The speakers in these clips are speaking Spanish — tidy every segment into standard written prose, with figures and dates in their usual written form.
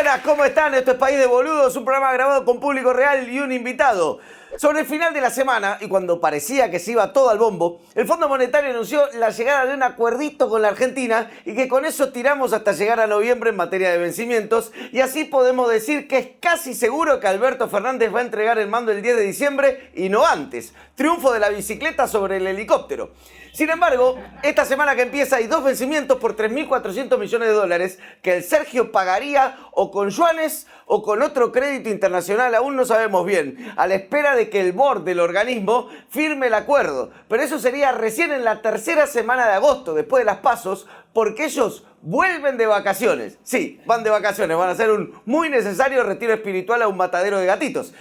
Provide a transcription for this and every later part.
Buenas, ¿cómo están? Esto es País de Boludos, un programa grabado con público real y un invitado. Sobre el final de la semana, y cuando parecía que se iba todo al bombo, el Fondo Monetario anunció la llegada de un acuerdito con la Argentina y que con eso tiramos hasta llegar a noviembre en materia de vencimientos, y así podemos decir que es casi seguro que Alberto Fernández va a entregar el mando el 10 de diciembre y no antes. Triunfo de la bicicleta sobre el helicóptero. Sin embargo, esta semana que empieza hay dos vencimientos por 3.400 millones de dólares que el Sergio pagaría o con yuanes o con otro crédito internacional, aún no sabemos bien, a la espera de que el board del organismo firme el acuerdo. Pero eso sería recién en la tercera semana de agosto, después de las pasos, porque ellos vuelven de vacaciones. Sí, van de vacaciones, van a hacer un muy necesario retiro espiritual a un matadero de gatitos.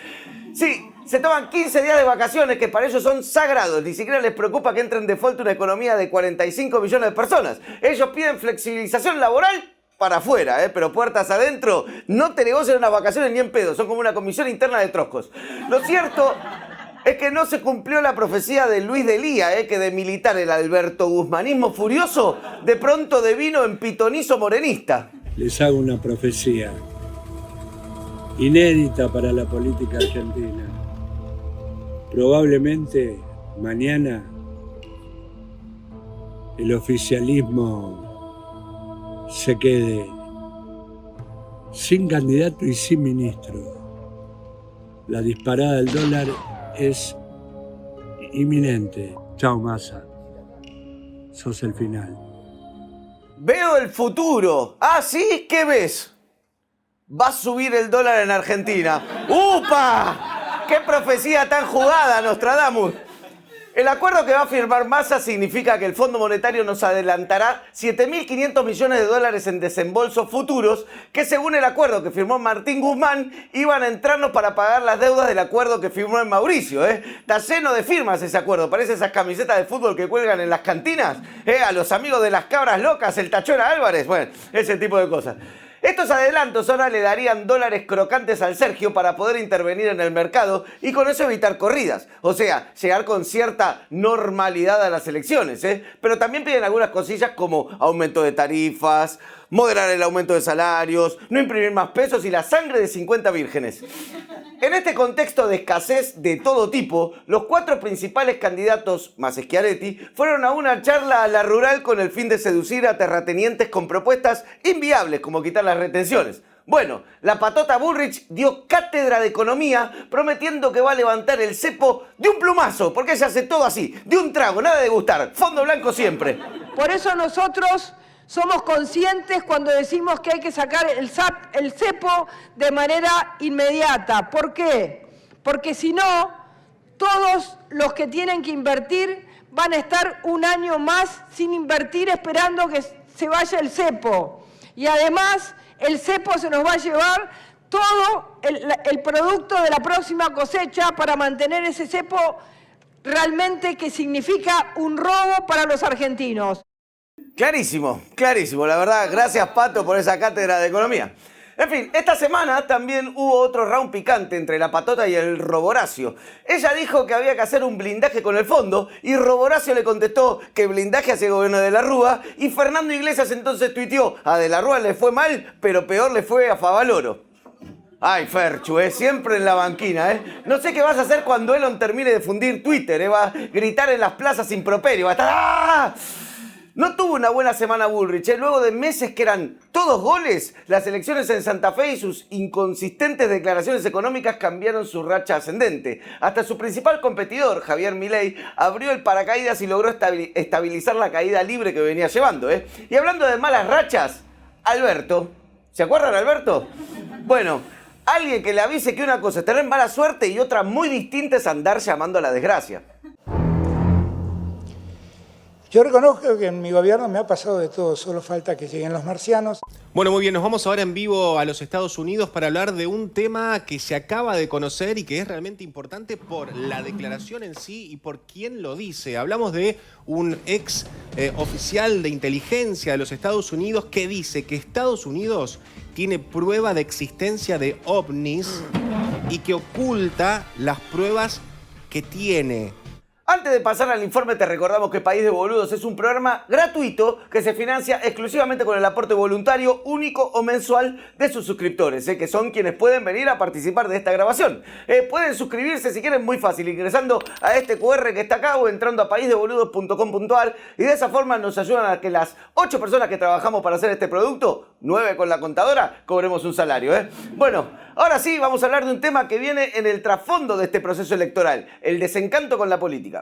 Sí, se toman 15 días de vacaciones que para ellos son sagrados. Ni siquiera les preocupa que entre en default una economía de 45 millones de personas. Ellos piden flexibilización laboral para afuera, pero puertas adentro. No te negocian unas vacaciones ni en pedo. Son como una comisión interna de troscos. Lo cierto es que no se cumplió la profecía de Luis de Lía, que de militar el Alberto Guzmanismo furioso de pronto devino en pitonizo morenista. Les hago una profecía inédita para la política argentina. Probablemente mañana el oficialismo se quede sin candidato y sin ministro. La disparada del dólar es inminente. Chao, Massa. Sos el final. Veo el futuro. ¿Ah, sí? ¿Qué ves? Va a subir el dólar en Argentina. ¡Upa! ¡Qué profecía tan jugada, Nostradamus! El acuerdo que va a firmar Massa significa que el Fondo Monetario nos adelantará 7.500 millones de dólares en desembolsos futuros que, según el acuerdo que firmó Martín Guzmán, iban a entrarnos para pagar las deudas del acuerdo que firmó en Mauricio. Está lleno de firmas ese acuerdo. Parece esas camisetas de fútbol que cuelgan en las cantinas. A los amigos de las cabras locas, el Tachona Álvarez. Bueno, ese tipo de cosas. Estos adelantos ahora le darían dólares crocantes al Sergio para poder intervenir en el mercado y con eso evitar corridas. O sea, llegar con cierta normalidad a las elecciones. Pero también piden algunas cosillas como aumento de tarifas, moderar el aumento de salarios, no imprimir más pesos y la sangre de 50 vírgenes. En este contexto de escasez de todo tipo, los cuatro principales candidatos, más Schiaretti, fueron a una charla a la rural con el fin de seducir a terratenientes con propuestas inviables como quitar las retenciones. Bueno, la patota Bullrich dio cátedra de economía prometiendo que va a levantar el cepo de un plumazo, porque ella hace todo así, de un trago, nada de gustar, fondo blanco siempre. Por eso nosotros somos conscientes cuando decimos que hay que sacar el cepo de manera inmediata. ¿Por qué? Porque si no, todos los que tienen que invertir van a estar un año más sin invertir esperando que se vaya el cepo. Y además, el cepo se nos va a llevar todo el producto de la próxima cosecha para mantener ese cepo realmente que significa un robo para los argentinos. Clarísimo, clarísimo, la verdad. Gracias, Pato, por esa cátedra de economía. En fin, esta semana también hubo otro round picante entre la patota y el Roboracio. Ella dijo que había que hacer un blindaje con el fondo y Roboracio le contestó que blindaje hacia el gobierno de la Rúa y Fernando Iglesias entonces tuiteó: a De la Rúa le fue mal, pero peor le fue a Favaloro. Ay, Ferchu, siempre en la banquina, No sé qué vas a hacer cuando Elon termine de fundir Twitter, Va a gritar en las plazas improperio, va a estar... ¡Ah! No tuvo una buena semana Bullrich, Luego de meses que eran todos goles, las elecciones en Santa Fe y sus inconsistentes declaraciones económicas cambiaron su racha ascendente. Hasta su principal competidor, Javier Milei, abrió el paracaídas y logró estabilizar la caída libre que venía llevando, Y hablando de malas rachas, Alberto. ¿Se acuerdan, Alberto? Bueno, alguien que le avise que una cosa es tener mala suerte y otra muy distinta es andar llamando a la desgracia. Yo reconozco que en mi gobierno me ha pasado de todo, solo falta que lleguen los marcianos. Bueno, muy bien, nos vamos ahora en vivo a los Estados Unidos para hablar de un tema que se acaba de conocer y que es realmente importante por la declaración en sí y por quién lo dice. Hablamos de un ex oficial de inteligencia de los Estados Unidos que dice que Estados Unidos tiene prueba de existencia de ovnis y que oculta las pruebas que tiene. Antes de pasar al informe, te recordamos que País de Boludos es un programa gratuito que se financia exclusivamente con el aporte voluntario único o mensual de sus suscriptores, que son quienes pueden venir a participar de esta grabación. Pueden suscribirse si quieren muy fácil, ingresando a este QR que está acá o entrando a paisdeboludos.com.ar, y de esa forma nos ayudan a que las 8 personas que trabajamos para hacer este producto, 9 con la contadora, cobremos un salario. Bueno, ahora sí vamos a hablar de un tema que viene en el trasfondo de este proceso electoral, el desencanto con la política.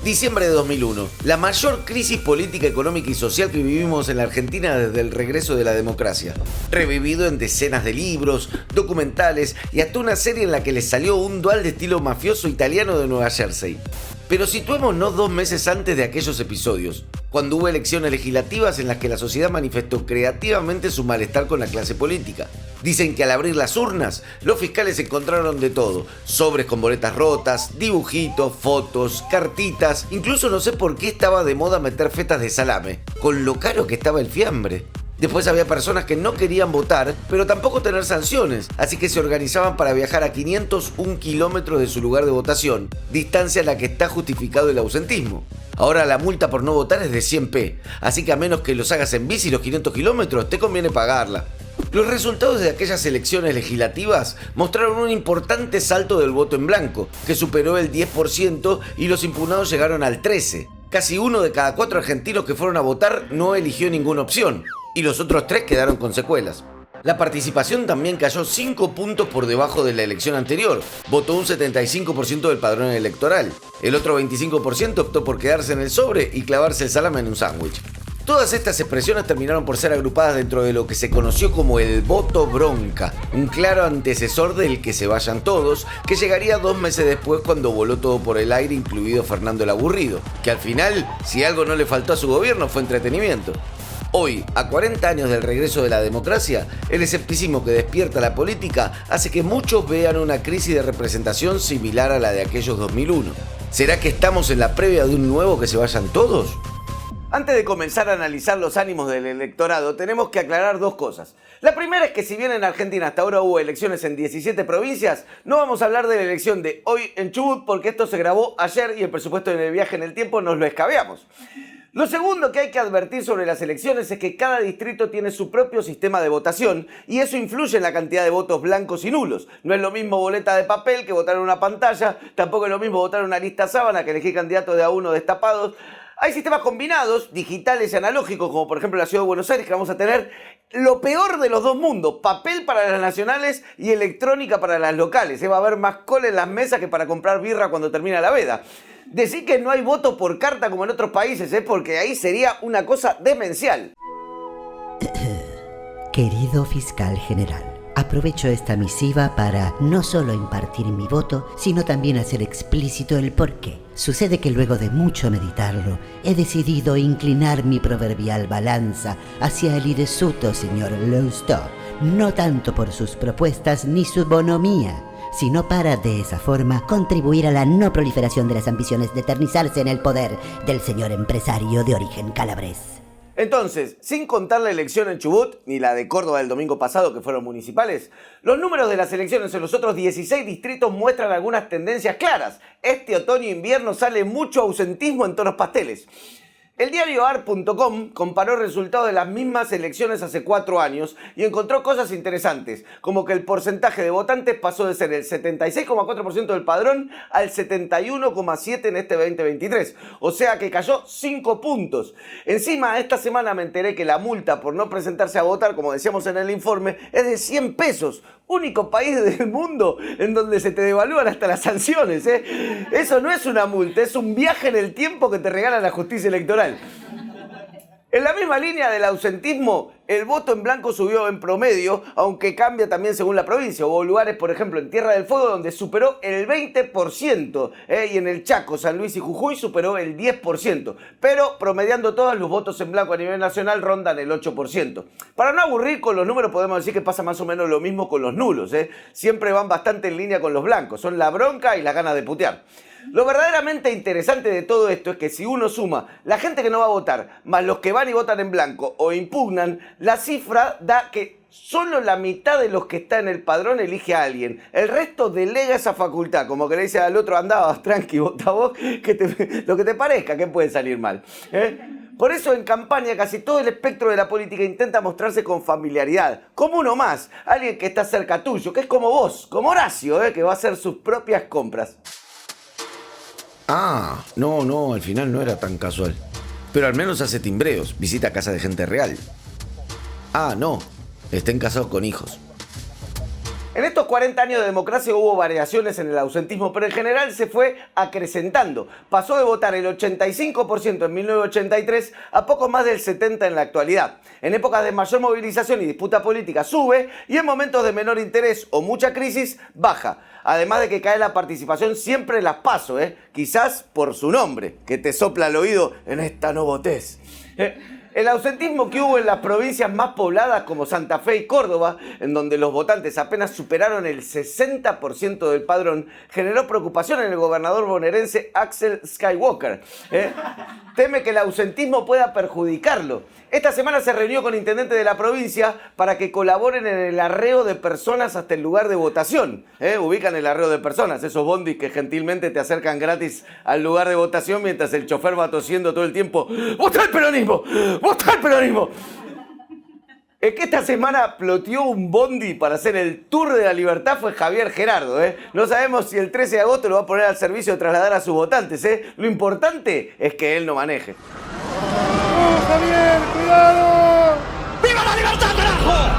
Diciembre de 2001, la mayor crisis política, económica y social que vivimos en la Argentina desde el regreso de la democracia. Revivido en decenas de libros, documentales y hasta una serie en la que le salió un dual de estilo mafioso italiano de Nueva Jersey. Pero situémonos 2 meses antes de aquellos episodios, cuando hubo elecciones legislativas en las que la sociedad manifestó creativamente su malestar con la clase política. Dicen que al abrir las urnas, los fiscales encontraron de todo: sobres con boletas rotas, dibujitos, fotos, cartitas, incluso no sé por qué estaba de moda meter fetas de salame, con lo caro que estaba el fiambre. Después había personas que no querían votar, pero tampoco tener sanciones, así que se organizaban para viajar a 501 kilómetros de su lugar de votación, distancia en la que está justificado el ausentismo. Ahora la multa por no votar es de 100p, así que a menos que los hagas en bici los 500 kilómetros, te conviene pagarla. Los resultados de aquellas elecciones legislativas mostraron un importante salto del voto en blanco, que superó el 10% y los impugnados llegaron al 13%. Casi 1 de cada 4 argentinos que fueron a votar no eligió ninguna opción, y los otros 3 quedaron con secuelas. La participación también cayó 5 puntos por debajo de la elección anterior. Votó un 75% del padrón electoral. El otro 25% optó por quedarse en el sobre y clavarse el salame en un sándwich. Todas estas expresiones terminaron por ser agrupadas dentro de lo que se conoció como el voto bronca, un claro antecesor del que se vayan todos, que llegaría 2 meses después cuando voló todo por el aire, incluido Fernando el Aburrido, que al final, si algo no le faltó a su gobierno, fue entretenimiento. Hoy, a 40 años del regreso de la democracia, el escepticismo que despierta la política hace que muchos vean una crisis de representación similar a la de aquellos 2001. ¿Será que estamos en la previa de un nuevo que se vayan todos? Antes de comenzar a analizar los ánimos del electorado, tenemos que aclarar 2 cosas. La primera es que si bien en Argentina hasta ahora hubo elecciones en 17 provincias, no vamos a hablar de la elección de hoy en Chubut porque esto se grabó ayer y el presupuesto del viaje en el tiempo nos lo escabeamos. Lo segundo que hay que advertir sobre las elecciones es que cada distrito tiene su propio sistema de votación y eso influye en la cantidad de votos blancos y nulos. No es lo mismo boleta de papel que votar en una pantalla, tampoco es lo mismo votar en una lista sábana que elegir candidatos de a uno destapados. Hay sistemas combinados, digitales y analógicos, como por ejemplo la Ciudad de Buenos Aires, que vamos a tener lo peor de los 2 mundos: papel para las nacionales y electrónica para las locales. Va a haber más cola en las mesas que para comprar birra cuando termina la veda. Decir que no hay voto por carta como en otros países, porque ahí sería una cosa demencial. Querido fiscal general, aprovecho esta misiva para no solo impartir mi voto, sino también hacer explícito el porqué. Sucede que luego de mucho meditarlo, he decidido inclinar mi proverbial balanza hacia el irresuto señor Lustó, no tanto por sus propuestas ni su bonomía, sino para, de esa forma, contribuir a la no proliferación de las ambiciones de eternizarse en el poder del señor empresario de origen calabrés. Entonces, sin contar la elección en Chubut, ni la de Córdoba del domingo pasado que fueron municipales, los números de las elecciones en los otros 16 distritos muestran algunas tendencias claras. Este otoño e invierno sale mucho ausentismo en tonos pasteles. El diario AR.com comparó resultados de las mismas elecciones hace 4 años y encontró cosas interesantes, como que el porcentaje de votantes pasó de ser el 76,4% del padrón al 71,7% en este 2023, o sea que cayó 5 puntos. Encima, esta semana me enteré que la multa por no presentarse a votar, como decíamos en el informe, es de 100 pesos. Único país del mundo en donde se te devalúan hasta las sanciones, Eso no es una multa, es un viaje en el tiempo que te regala la justicia electoral. En la misma línea del ausentismo, el voto en blanco subió en promedio, aunque cambia también según la provincia. Hubo lugares, por ejemplo, en Tierra del Fuego, donde superó el 20%, y en el Chaco, San Luis y Jujuy superó el 10%. Pero, promediando todos, los votos en blanco a nivel nacional rondan el 8%. Para no aburrir con los números, podemos decir que pasa más o menos lo mismo con los nulos, Siempre van bastante en línea con los blancos. Son la bronca y las ganas de putear. Lo verdaderamente interesante de todo esto es que si uno suma la gente que no va a votar, más los que van y votan en blanco o impugnan, la cifra da que solo la mitad de los que está en el padrón elige a alguien. El resto delega esa facultad, como que le dice al otro, andá, tranqui, vota vos, lo que te parezca, que puede salir mal. Por eso en campaña casi todo el espectro de la política intenta mostrarse con familiaridad, como uno más, alguien que está cerca tuyo, que es como vos, como Horacio, que va a hacer sus propias compras. Ah, no, al final no era tan casual. Pero al menos hace timbreos, visita casa de gente real. Ah, no, estén casados con hijos. En estos 40 años de democracia hubo variaciones en el ausentismo, pero en general se fue acrecentando. Pasó de votar el 85% en 1983 a poco más del 70% en la actualidad. En épocas de mayor movilización y disputa política sube, y en momentos de menor interés o mucha crisis baja. Además de que cae la participación siempre en las PASO, quizás por su nombre, que te sopla al oído: en esta no votés. El ausentismo que hubo en las provincias más pobladas como Santa Fe y Córdoba, en donde los votantes apenas superaron el 60% del padrón, generó preocupación en el gobernador bonaerense Axel Skywalker. Teme que el ausentismo pueda perjudicarlo. Esta semana se reunió con intendentes de la provincia para que colaboren en el arreo de personas hasta el lugar de votación. Ubican el arreo de personas, esos bondis que gentilmente te acercan gratis al lugar de votación mientras el chofer va tosiendo todo el tiempo: ¡votá el peronismo! ¡Votá el peronismo! El que esta semana ploteó un bondi para hacer el Tour de la Libertad fue Javier Gerardo. No sabemos si el 13 de agosto lo va a poner al servicio de trasladar a sus votantes. Lo importante es que él no maneje. ¡Oh, Javier, cuidado! ¡Viva la libertad, carajo!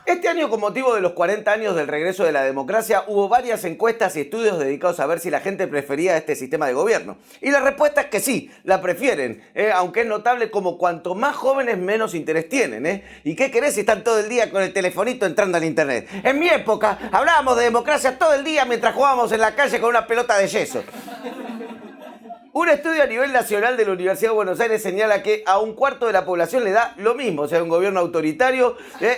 Este año, con motivo de los 40 años del regreso de la democracia, hubo varias encuestas y estudios dedicados a ver si la gente prefería este sistema de gobierno. Y la respuesta es que sí, la prefieren, aunque es notable como cuanto más jóvenes menos interés tienen. ¿Y qué querés si están todo el día con el telefonito entrando al internet? En mi época hablábamos de democracia todo el día mientras jugábamos en la calle con una pelota de yeso. Un estudio a nivel nacional de la Universidad de Buenos Aires señala que a un cuarto de la población le da lo mismo, o sea, un gobierno autoritario,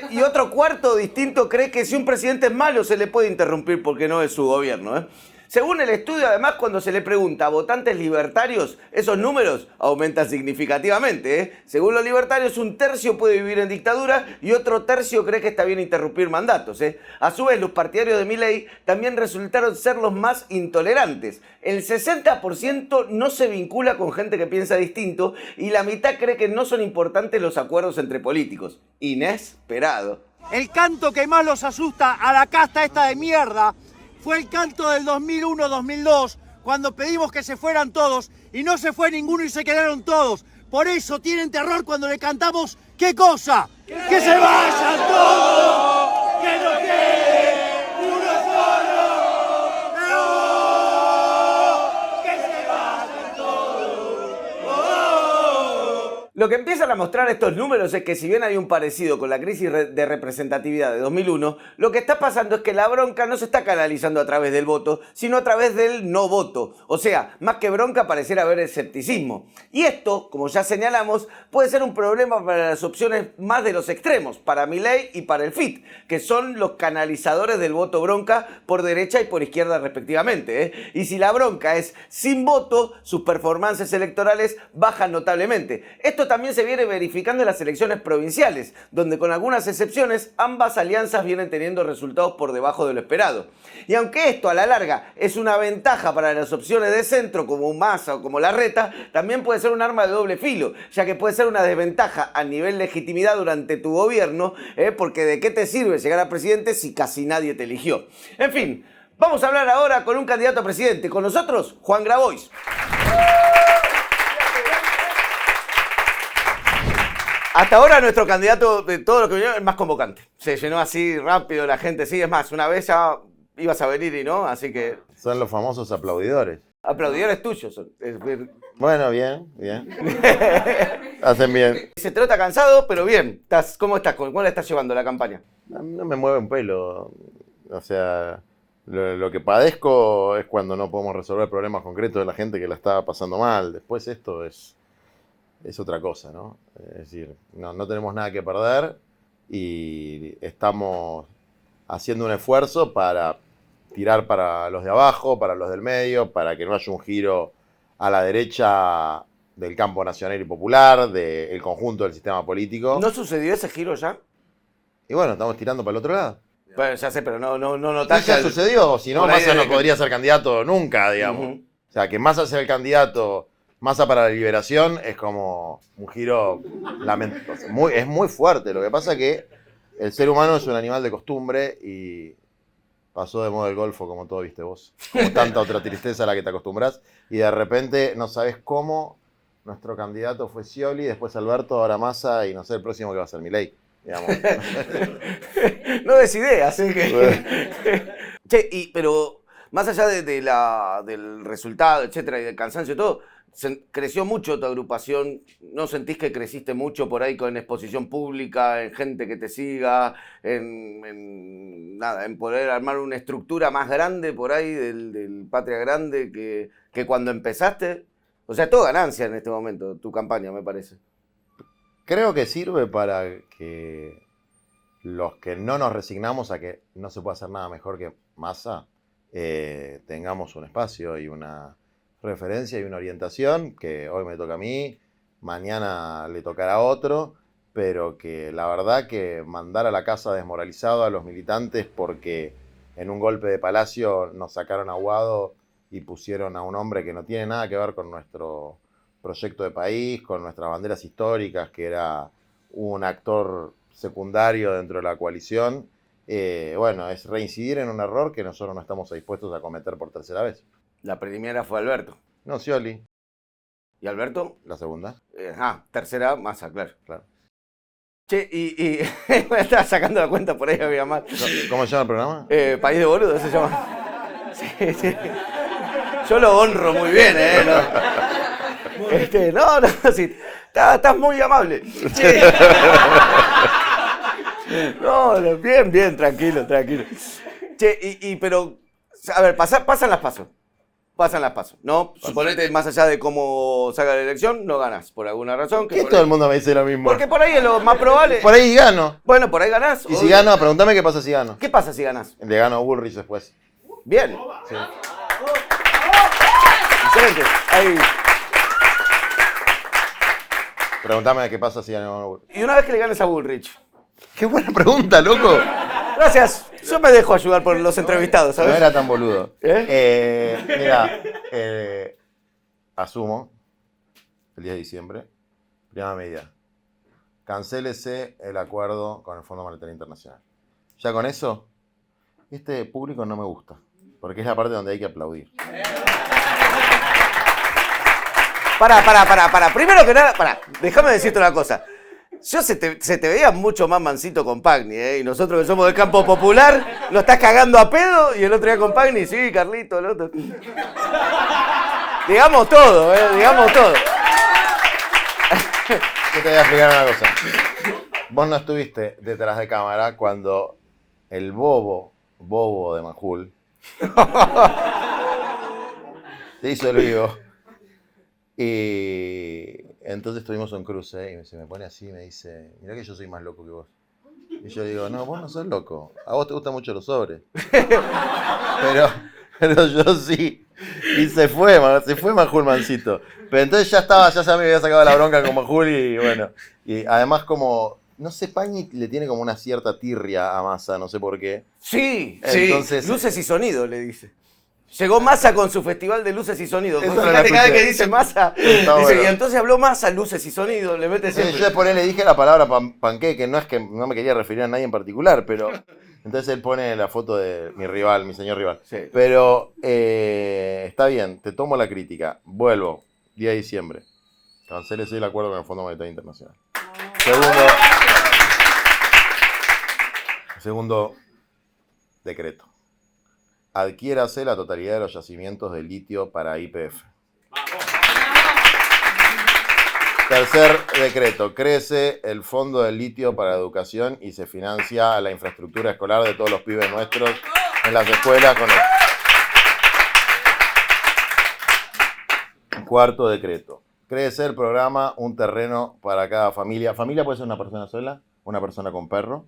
y otro cuarto distinto cree que si un presidente es malo se le puede interrumpir porque no es su gobierno. Según el estudio, además, cuando se le pregunta a votantes libertarios, esos números aumentan significativamente. Según los libertarios, un tercio puede vivir en dictadura y otro tercio cree que está bien interrumpir mandatos. A su vez, los partidarios de Milei también resultaron ser los más intolerantes. El 60% no se vincula con gente que piensa distinto y la mitad cree que no son importantes los acuerdos entre políticos. Inesperado. El canto que más los asusta a la casta esta de mierda fue el canto del 2001-2002, cuando pedimos que se fueran todos y no se fue ninguno y se quedaron todos. Por eso tienen terror cuando le cantamos ¿qué cosa? ¡Que se vayan todos! ¡Que no quede uno solo! ¡No! ¡Que se vayan todos! ¡Oh! Lo que empiezan a mostrar estos números es que si bien hay un parecido con la crisis de representatividad de 2001, lo que está pasando es que la bronca no se está canalizando a través del voto, sino a través del no voto. O sea, más que bronca pareciera haber escepticismo. Y esto, como ya señalamos, puede ser un problema para las opciones más de los extremos, para Milei y para el FIT, que son los canalizadores del voto bronca por derecha y por izquierda respectivamente. Y si la bronca es sin voto, sus performances electorales bajan notablemente. Esto también se viene verificando en las elecciones provinciales, donde con algunas excepciones ambas alianzas vienen teniendo resultados por debajo de lo esperado. Y aunque esto a la larga es una ventaja para las opciones de centro como Massa o como Larreta, también puede ser un arma de doble filo, ya que puede ser una desventaja a nivel legitimidad durante tu gobierno, porque ¿de qué te sirve llegar a presidente si casi nadie te eligió? En fin, vamos a hablar ahora con un candidato a presidente. Con nosotros, Juan Grabois. Hasta ahora nuestro candidato de todo lo que vino es más convocante. Se llenó así rápido la gente, sí, es más, una vez ya ibas a venir y no, así que... Son los famosos aplaudidores. Aplaudidores tuyos son. Bueno, bien. Hacen bien. Se te nota cansado, pero bien. ¿Cómo estás? ¿Cómo la estás llevando la campaña? No me mueve un pelo. O sea, lo que padezco es cuando no podemos resolver problemas concretos de la gente que la está pasando mal. Después esto es otra cosa, ¿no? Es decir, no tenemos nada que perder y estamos haciendo un esfuerzo para tirar para los de abajo, para los del medio, para que no haya un giro a la derecha del campo nacional y popular, del conjunto del sistema político. ¿No sucedió ese giro ya? Y bueno, estamos tirando para el otro lado. Bueno, ya sé, pero no Ya notaste. sucedió, si no, por ahí Massa no desde que- podría ser candidato nunca, digamos. Ujú. O sea, que Massa sea el candidato, Massa para la liberación, es como un giro lamentable. Es muy fuerte. Lo que pasa es que el ser humano es un animal de costumbre y pasó de moda el golfo, como todo viste vos. Como tanta otra tristeza a la que te acostumbras. Y de repente no sabes cómo nuestro candidato fue Scioli, después Alberto, ahora Massa y no sé el próximo que va a ser Milei. Digamos. No des ideas, ¿eh? Che, pero más allá del resultado, etcétera, y del cansancio y todo, creció mucho tu agrupación. ¿No sentís que creciste mucho por ahí en exposición pública, en gente que te siga, en poder armar una estructura más grande por ahí del Patria Grande que cuando empezaste? O sea, todo ganancia en este momento, tu campaña, me parece. Creo que sirve para que los que no nos resignamos a que no se puede hacer nada mejor que Massa, tengamos un espacio y una referencia y una orientación, que hoy me toca a mí, mañana le tocará a otro, pero que la verdad que mandar a la casa desmoralizado a los militantes porque en un golpe de Palacio nos sacaron a Guado y pusieron a un hombre que no tiene nada que ver con nuestro proyecto de país, con nuestras banderas históricas, que era un actor secundario dentro de la coalición, bueno, es reincidir en un error que nosotros no estamos dispuestos a cometer por tercera vez. La primera fue Alberto. No, Scioli, ¿Y Alberto? la segunda. Tercera, Massa, claro. Claro. Che, y me estaba sacando la cuenta por ahí, había más. ¿Cómo se llama el programa? País de boludo se llama. Sí, sí. Yo lo honro muy bien, No, sí. Estás muy amable. Che. No, bien, tranquilo. Che, pero, a ver, pasan las pasos. ¿No? Suponete, más allá de cómo salga la elección, no ganas por alguna razón. ¿Qué todo el mundo me dice lo mismo? Porque por ahí es lo más probable. Por ahí gano. Bueno, por ahí ganás. Y si gano, pregúntame qué pasa si gano. ¿Qué pasa si ganás? Le gano a Bullrich después. Bien. Sí. Excelente. Ahí. Pregúntame qué pasa si gano a Bullrich. Y una vez que le ganes a Bullrich. Qué buena pregunta, loco. Gracias. Yo me dejo ayudar por los entrevistados, ¿sabes? No era tan boludo. ¿Eh? Mira, asumo el 10 de diciembre, primera medida. Cancélese el acuerdo con el Fondo Monetario Internacional. Ya con eso, este público no me gusta, porque es la parte donde hay que aplaudir. Pará. Primero que nada, déjame decirte una cosa. Se te veía mucho más mansito con Pagni, ¿eh? Y nosotros que somos del campo popular, lo estás cagando a pedo, y el otro día con Pagni, sí, Carlito, el otro. Digamos todo, digamos todo. Yo te voy a explicar una cosa. Vos no estuviste detrás de cámara cuando el bobo de Majul te hizo el vivo. Y entonces tuvimos un cruce y se me pone así y me dice, mirá que yo soy más loco que vos. Y yo digo, no, vos no sos loco. A vos te gustan mucho los sobres. pero yo sí. Y se fue Majul mansito. Pero entonces ya se me había sacado la bronca con Majul y bueno. Y además como, no sé, Pagni le tiene como una cierta tirria a Massa, no sé por qué. Sí, Entonces, luces y sonido, le dice. Llegó Massa con su festival de luces y sonido. Eso Fíjate, no la cada vez escuché. que dice Massa, Está dice, bueno. y entonces habló Massa, luces y sonido, le mete siempre. Yo después le dije la palabra panqueque, no es que no me quería referir a nadie en particular, pero entonces él pone la foto de mi rival, mi señor rival. Sí. Pero está bien, te tomo la crítica. Vuelvo, día de diciembre. Cancélese el acuerdo con el Fondo Monetario Internacional. Segundo decreto. Adquiérase la totalidad de los yacimientos de litio para YPF. Tercer decreto. Crece el Fondo del Litio para la Educación y se financia la infraestructura escolar de todos los pibes nuestros en las escuelas. Cuarto decreto. Crece el programa Un Terreno para cada familia. Familia puede ser una persona sola, una persona con perro,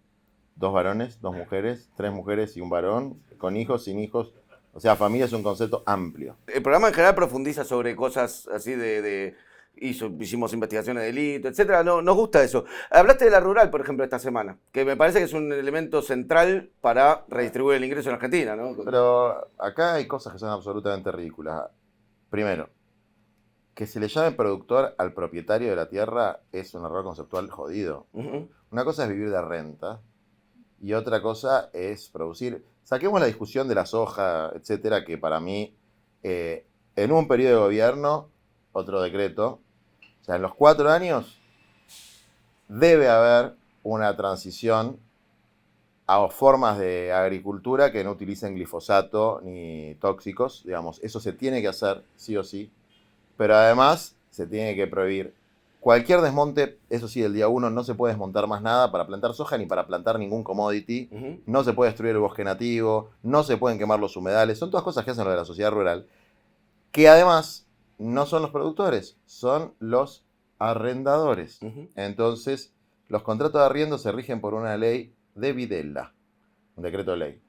2 varones, 2 mujeres, 3 mujeres y un varón, con hijos, sin hijos. O sea, familia es un concepto amplio. El programa en general profundiza sobre cosas así de hicimos investigaciones de delito, etcétera. No, nos gusta eso. Hablaste de la rural, por ejemplo, esta semana, que me parece que es un elemento central para redistribuir el ingreso en Argentina, ¿no? Pero acá hay cosas que son absolutamente ridículas. Primero, que se le llame productor al propietario de la tierra es un error conceptual jodido. Una cosa es vivir de renta y otra cosa es producir. Saquemos la discusión de la soja, etcétera, que para mí, en un periodo de gobierno, otro decreto, o sea, en los 4 años debe haber una transición a formas de agricultura que no utilicen glifosato ni tóxicos, digamos, eso se tiene que hacer sí o sí, pero además se tiene que prohibir cualquier desmonte, eso sí, el día 1 no se puede desmontar más nada para plantar soja ni para plantar ningún commodity, no se puede destruir el bosque nativo, no se pueden quemar los humedales, son todas cosas que hacen lo de la sociedad rural, que además no son los productores, son los arrendadores. Entonces, los contratos de arriendo se rigen por una ley de Videla, un decreto de ley,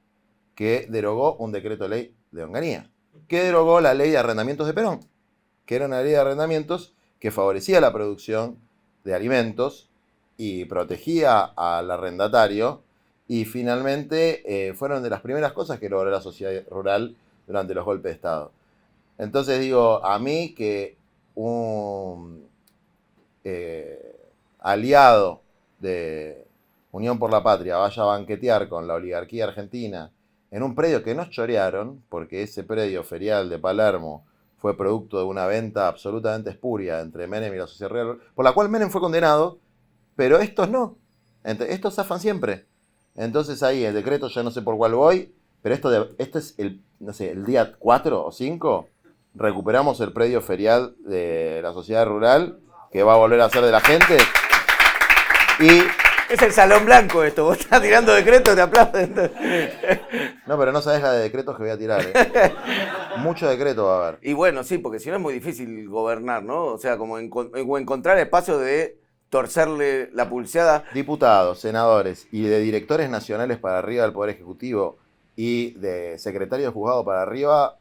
que derogó un decreto de ley de Onganía, que derogó la ley de arrendamientos de Perón, que era una ley de arrendamientos que favorecía la producción de alimentos y protegía al arrendatario, y finalmente fueron de las primeras cosas que logró la sociedad rural durante los golpes de Estado. Entonces digo, a mí que un aliado de Unión por la Patria vaya a banquetear con la oligarquía argentina en un predio que nos chorearon, porque ese predio ferial de Palermo fue producto de una venta absolutamente espuria entre Menem y la sociedad rural, por la cual Menem fue condenado, pero estos no. Estos zafan siempre. Entonces ahí el decreto, ya no sé por cuál voy, pero este es el día 4 o 5, recuperamos el predio ferial de la sociedad rural, que va a volver a ser de la gente. Y es el salón blanco esto, vos estás tirando decretos, te aplauden. no, pero no sabés la de decretos que voy a tirar. Mucho decreto va a haber. Y bueno, sí, porque si no es muy difícil gobernar, ¿no? O sea, como encontrar espacio de torcerle la pulseada. Diputados, senadores y de directores nacionales para arriba del Poder Ejecutivo y de secretarios de juzgado para arriba,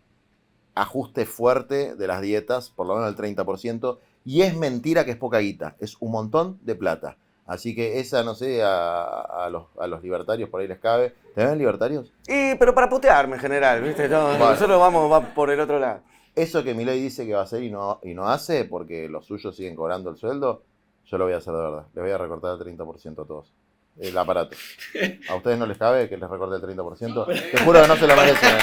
ajuste fuerte de las dietas, por lo menos el 30%, y es mentira que es poca guita, es un montón de plata. Así que esa, no sé, a los libertarios por ahí les cabe. ¿Te ven libertarios? Pero para putearme en general, ¿viste? Nosotros vamos por el otro lado. Eso que Milei dice que va a hacer y no hace, porque los suyos siguen cobrando el sueldo, yo lo voy a hacer de verdad. Les voy a recortar el 30% a todos. El aparato. ¿A ustedes no les cabe que les recorte el 30%? Te juro que no se lo merecen.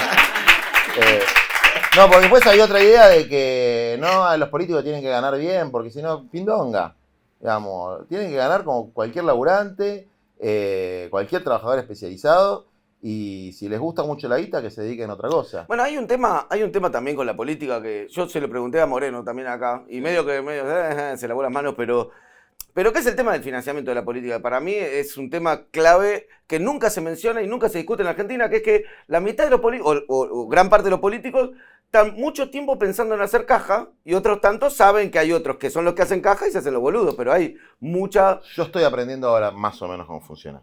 No, porque después hay otra idea de que no, los políticos tienen que ganar bien, porque si no, pindonga. Digamos, tienen que ganar como cualquier laburante, cualquier trabajador especializado, y si les gusta mucho la guita, que se dediquen a otra cosa. Bueno, hay un tema también con la política que yo se lo pregunté a Moreno también acá, y medio se lavó las manos, pero ¿qué es el tema del financiamiento de la política? Para mí es un tema clave que nunca se menciona y nunca se discute en la Argentina, que es que la mitad de los políticos, o gran parte de los políticos, están mucho tiempo pensando en hacer caja, y otros tantos saben que hay otros que son los que hacen caja y se hacen los boludos, pero hay mucha... Yo estoy aprendiendo ahora más o menos cómo funciona.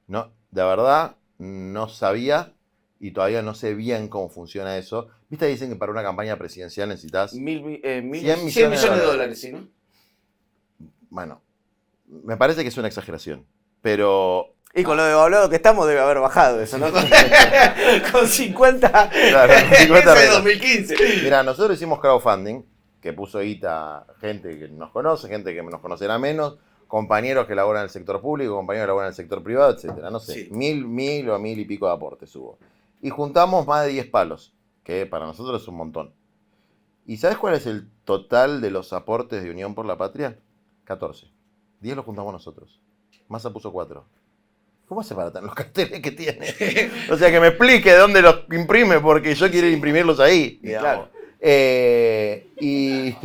No, de verdad, no sabía y todavía no sé bien cómo funciona eso. ¿Viste? Dicen que para una campaña presidencial necesitas 100 millones de dólares, ¿sí, no? Bueno, me parece que es una exageración, pero... Y con lo devaluado que estamos debe haber bajado eso, ¿no? Con 50... Claro, con 50 de 2015. Mira, nosotros hicimos crowdfunding, que puso guita gente que nos conoce, gente que nos conocerá menos, compañeros que laboran en el sector público, compañeros que laboran en el sector privado, etcétera. No sé, Sí. 1000 o 1000 y pico de aportes hubo. Y juntamos más de 10 palos, que para nosotros es un montón. ¿Y sabes cuál es el total de los aportes de Unión por la Patria? 14. 10 los juntamos nosotros. Massa puso 4. ¿Cómo hace para tener los carteles que tiene? O sea, que me explique de dónde los imprime, porque yo quiero imprimirlos ahí. Claro. Y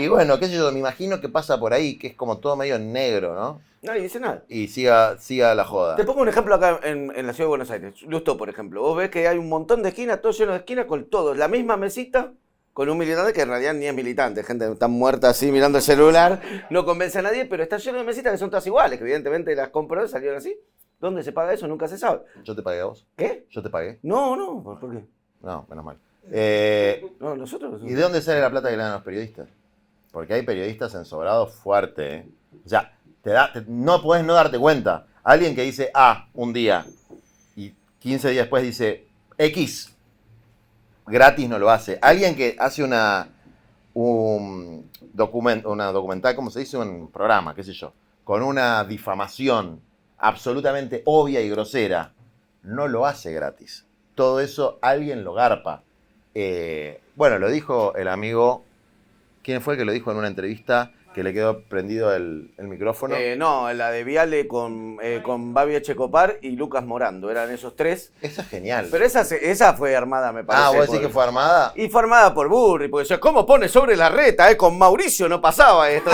bueno, qué sé yo, me imagino que pasa por ahí, que es como todo medio en negro, ¿no? Nadie dice nada. Y siga la joda. Te pongo un ejemplo acá en la ciudad de Buenos Aires. Lustó, por ejemplo. Vos ves que hay un montón de esquinas, todo lleno de esquinas, con todos. La misma mesita, con un militante que en realidad ni es militante. Gente está muerta así mirando el celular, no convence a nadie, pero está lleno de mesitas que son todas iguales, que evidentemente las compró y salieron así. ¿Dónde se paga eso? Nunca se sabe. ¿Yo te pagué a vos? ¿Qué? ¿Yo te pagué? No, ¿por qué? No, menos mal. No, nosotros... ¿Y de dónde sale la plata que le dan a los periodistas? Porque hay periodistas ensobrados fuertes. O sea, no podés no darte cuenta. Alguien que dice A un día y 15 días después dice X, gratis no lo hace. Alguien que hace una documental, ¿cómo se dice? Un programa, qué sé yo, con una difamación absolutamente obvia y grosera, no lo hace gratis. Todo eso alguien lo garpa. Bueno, lo dijo el amigo. ¿Quién fue el que lo dijo en una entrevista que le quedó prendido el micrófono? No, la de Viale con Babi Echecopar y Lucas Morando. Eran esos tres. Esa es genial. Pero esa fue armada, me parece. Ah, ¿vos decís que fue armada? Y fue armada por Burri, porque decía, ¿cómo pone sobre la reta? Con Mauricio no pasaba esto.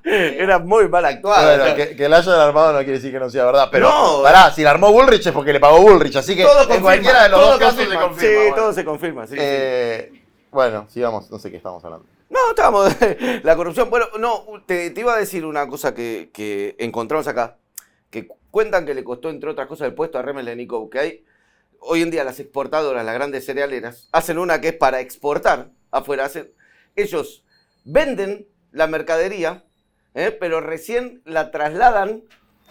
Era muy mal actuado. Bueno, que la hayan armado no quiere decir que no sea verdad. Pero no, pará, si la armó Bullrich es porque le pagó Bullrich. Así que en cualquiera de los dos casos se confirma. Sí, bueno. todo se confirma. Sí, sí. Bueno, sigamos, no sé qué estamos hablando. No, estábamos. La corrupción. Bueno, no, te iba a decir una cosa que encontramos acá. Que cuentan que le costó, entre otras cosas, el puesto a Remelennikov. Que hay hoy en día las exportadoras, las grandes cerealeras, hacen una que es para exportar afuera. Ellos venden la mercadería, pero recién la trasladan.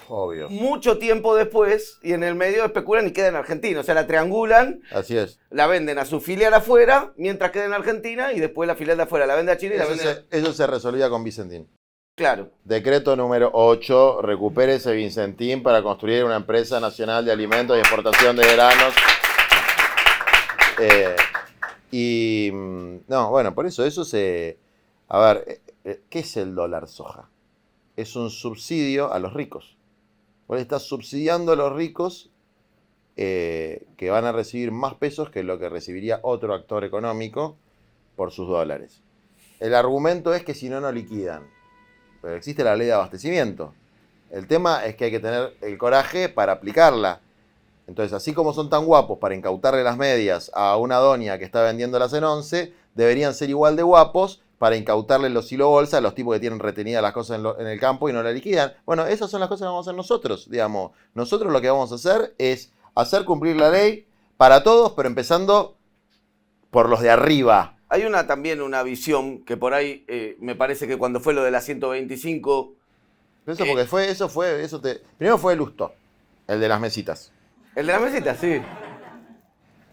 Obvio. Mucho tiempo después, y en el medio especulan y queda en Argentina. O sea, la triangulan. Así es. La venden a su filial afuera, mientras queda en Argentina, y después la filial de afuera la vende a China y la vende Eso se resolvía con Vicentín. Claro. Decreto número 8, recupere ese Vicentín para construir una empresa nacional de alimentos y exportación de granos. No, bueno, por eso se... A ver, ¿qué es el dólar soja? Es un subsidio a los ricos. Vos estás subsidiando a los ricos que van a recibir más pesos que lo que recibiría otro actor económico por sus dólares. El argumento es que si no, no liquidan. Pero existe la ley de abastecimiento. El tema es que hay que tener el coraje para aplicarla. Entonces, así como son tan guapos para incautarle las medias a una doña que está vendiéndolas en 11, deberían ser igual de guapos para incautarle los hilo bolsa a los tipos que tienen retenidas las cosas en el campo y no la liquidan. Bueno, esas son las cosas que vamos a hacer nosotros, digamos. Nosotros lo que vamos a hacer es hacer cumplir la ley para todos, pero empezando por los de arriba. Hay también una visión que por ahí me parece que cuando fue lo de la 125... Eso porque primero fue el Lustó, el de las mesitas. El de las mesitas, sí.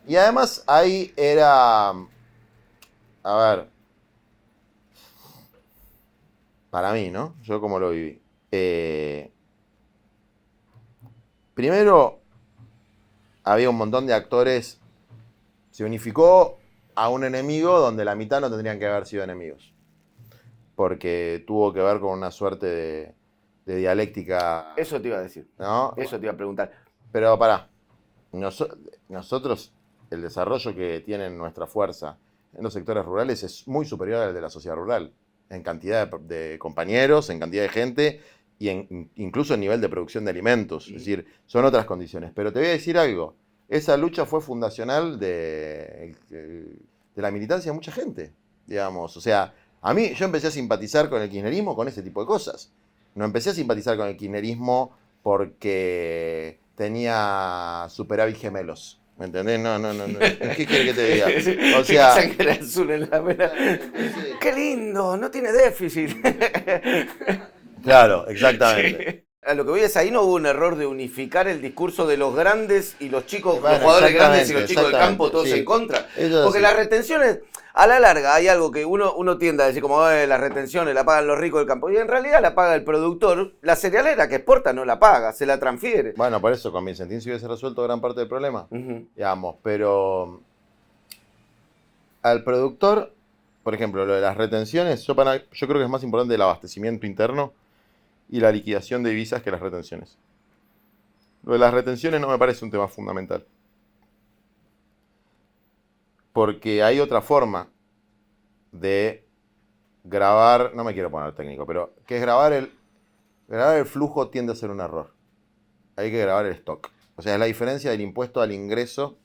Y además ahí era... A ver... Para mí, ¿no? Yo como lo viví. Primero, había un montón de actores. Se unificó a un enemigo donde la mitad no tendrían que haber sido enemigos. Porque tuvo que ver con una suerte de dialéctica. Eso te iba a decir. ¿No? Eso te iba a preguntar. Pero pará. Nosotros, el desarrollo que tiene nuestra fuerza en los sectores rurales es muy superior al de la sociedad rural. En cantidad de compañeros, en cantidad de gente y incluso en nivel de producción de alimentos. Es decir, son otras condiciones. Pero te voy a decir algo. Esa lucha fue fundacional de la militancia de mucha gente, digamos. O sea, yo empecé a simpatizar con el kirchnerismo con ese tipo de cosas. No empecé a simpatizar con el kirchnerismo porque tenía superávit gemelos. ¿Me entendés? No. ¿Qué quiere que te diga? O sea... Sangre azul en la vena. ¡Qué lindo! No tiene déficit. Claro, exactamente. Sí. A lo que voy es, ahí no hubo un error de unificar el discurso de los grandes y los chicos, bueno, los jugadores grandes y los chicos del campo, todos en contra. Porque las retenciones, a la larga, hay algo que uno tiende a decir como las retenciones la pagan los ricos del campo. Y en realidad la paga el productor. La cerealera que exporta no la paga, se la transfiere. Bueno, por eso con Vicentín se hubiese resuelto gran parte del problema. Digamos, pero al productor, por ejemplo, lo de las retenciones, yo creo que es más importante el abastecimiento interno y la liquidación de divisas que las retenciones. Lo de las retenciones no me parece un tema fundamental. Porque hay otra forma de grabar, no me quiero poner técnico, pero que es grabar el flujo tiende a ser un error. Hay que grabar el stock. O sea, es la diferencia del impuesto al ingreso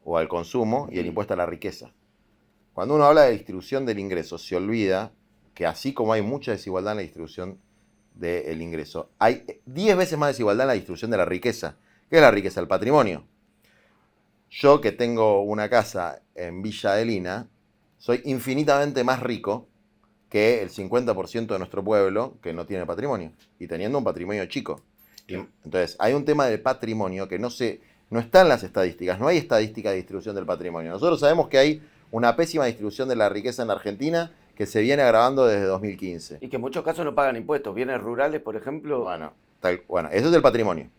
o al consumo y el impuesto a la riqueza. Cuando uno habla de distribución del ingreso, se olvida que así como hay mucha desigualdad en la distribución del ingreso, hay 10 veces más desigualdad en la distribución de la riqueza. ¿Qué es la riqueza? El patrimonio. Yo que tengo una casa en Villa Adelina, soy infinitamente más rico que el 50% de nuestro pueblo que no tiene patrimonio, y teniendo un patrimonio chico. Entonces, hay un tema del patrimonio que no está en las estadísticas, no hay estadística de distribución del patrimonio. Nosotros sabemos que hay una pésima distribución de la riqueza en la Argentina que se viene agravando desde 2015. Y que en muchos casos no pagan impuestos. Bienes rurales, por ejemplo. Bueno, eso es el patrimonio.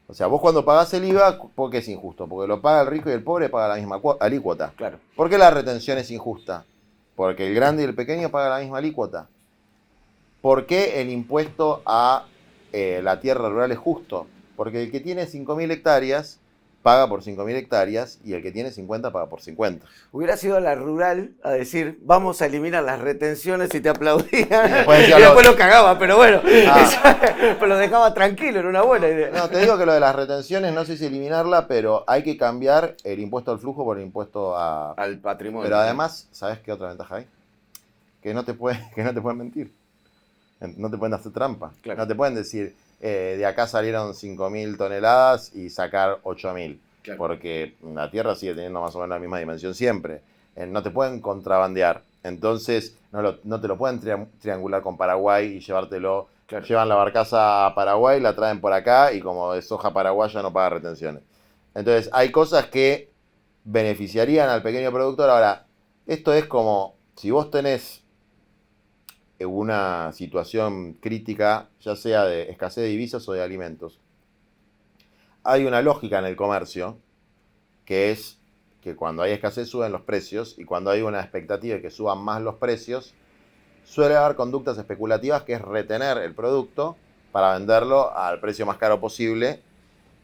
O sea, vos cuando pagás el IVA, ¿por qué es injusto? Porque lo paga el rico y el pobre paga la misma alícuota. Claro. ¿Por qué la retención es injusta? Porque el grande y el pequeño pagan la misma alícuota. ¿Por qué el impuesto a la tierra rural es justo? Porque el que tiene 5.000 hectáreas paga por 5.000 hectáreas y el que tiene 50 paga por 50. Hubiera sido a la rural a decir, vamos a eliminar las retenciones y te aplaudían. Después y después lo cagaba, pero bueno. Pero lo dejaba tranquilo, era una buena idea. No, te digo que lo de las retenciones no sé si eliminarla, pero hay que cambiar el impuesto al flujo por el impuesto al patrimonio. Pero además, ¿sabes qué otra ventaja hay? Que no te pueden mentir. No te pueden hacer trampa. Claro. No te pueden decir, de acá salieron 5.000 toneladas y sacar 8.000. Claro. Porque la Tierra sigue teniendo más o menos la misma dimensión siempre. No te pueden contrabandear. Entonces, no te lo pueden triangular con Paraguay y llevártelo. Claro. Llevan la barcaza a Paraguay, la traen por acá y como es soja paraguaya no paga retenciones. Entonces, hay cosas que beneficiarían al pequeño productor. Ahora, esto es como, si vos tenés una situación crítica, ya sea de escasez de divisas o de alimentos, hay una lógica en el comercio, que es que cuando hay escasez suben los precios, y cuando hay una expectativa de que suban más los precios, suele haber conductas especulativas, que es retener el producto para venderlo al precio más caro posible,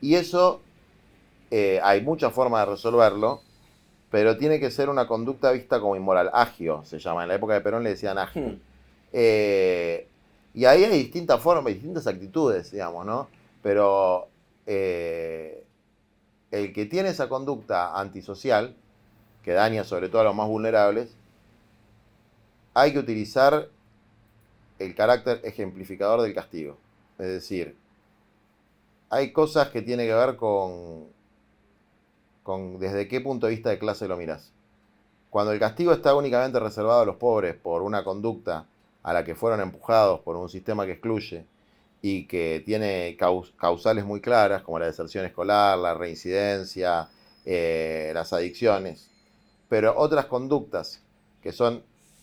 y eso hay muchas formas de resolverlo, pero tiene que ser una conducta vista como inmoral. Agio se llama, en la época de Perón le decían agio. Y ahí hay distintas formas, distintas actitudes, digamos, ¿no? Pero el que tiene esa conducta antisocial, que daña sobre todo a los más vulnerables, hay que utilizar el carácter ejemplificador del castigo. Es decir, hay cosas que tienen que ver con desde qué punto de vista de clase lo mirás. Cuando el castigo está únicamente reservado a los pobres por una conducta a la que fueron empujados por un sistema que excluye y que tiene causales muy claras, como la deserción escolar, la reincidencia, las adicciones, pero otras conductas que son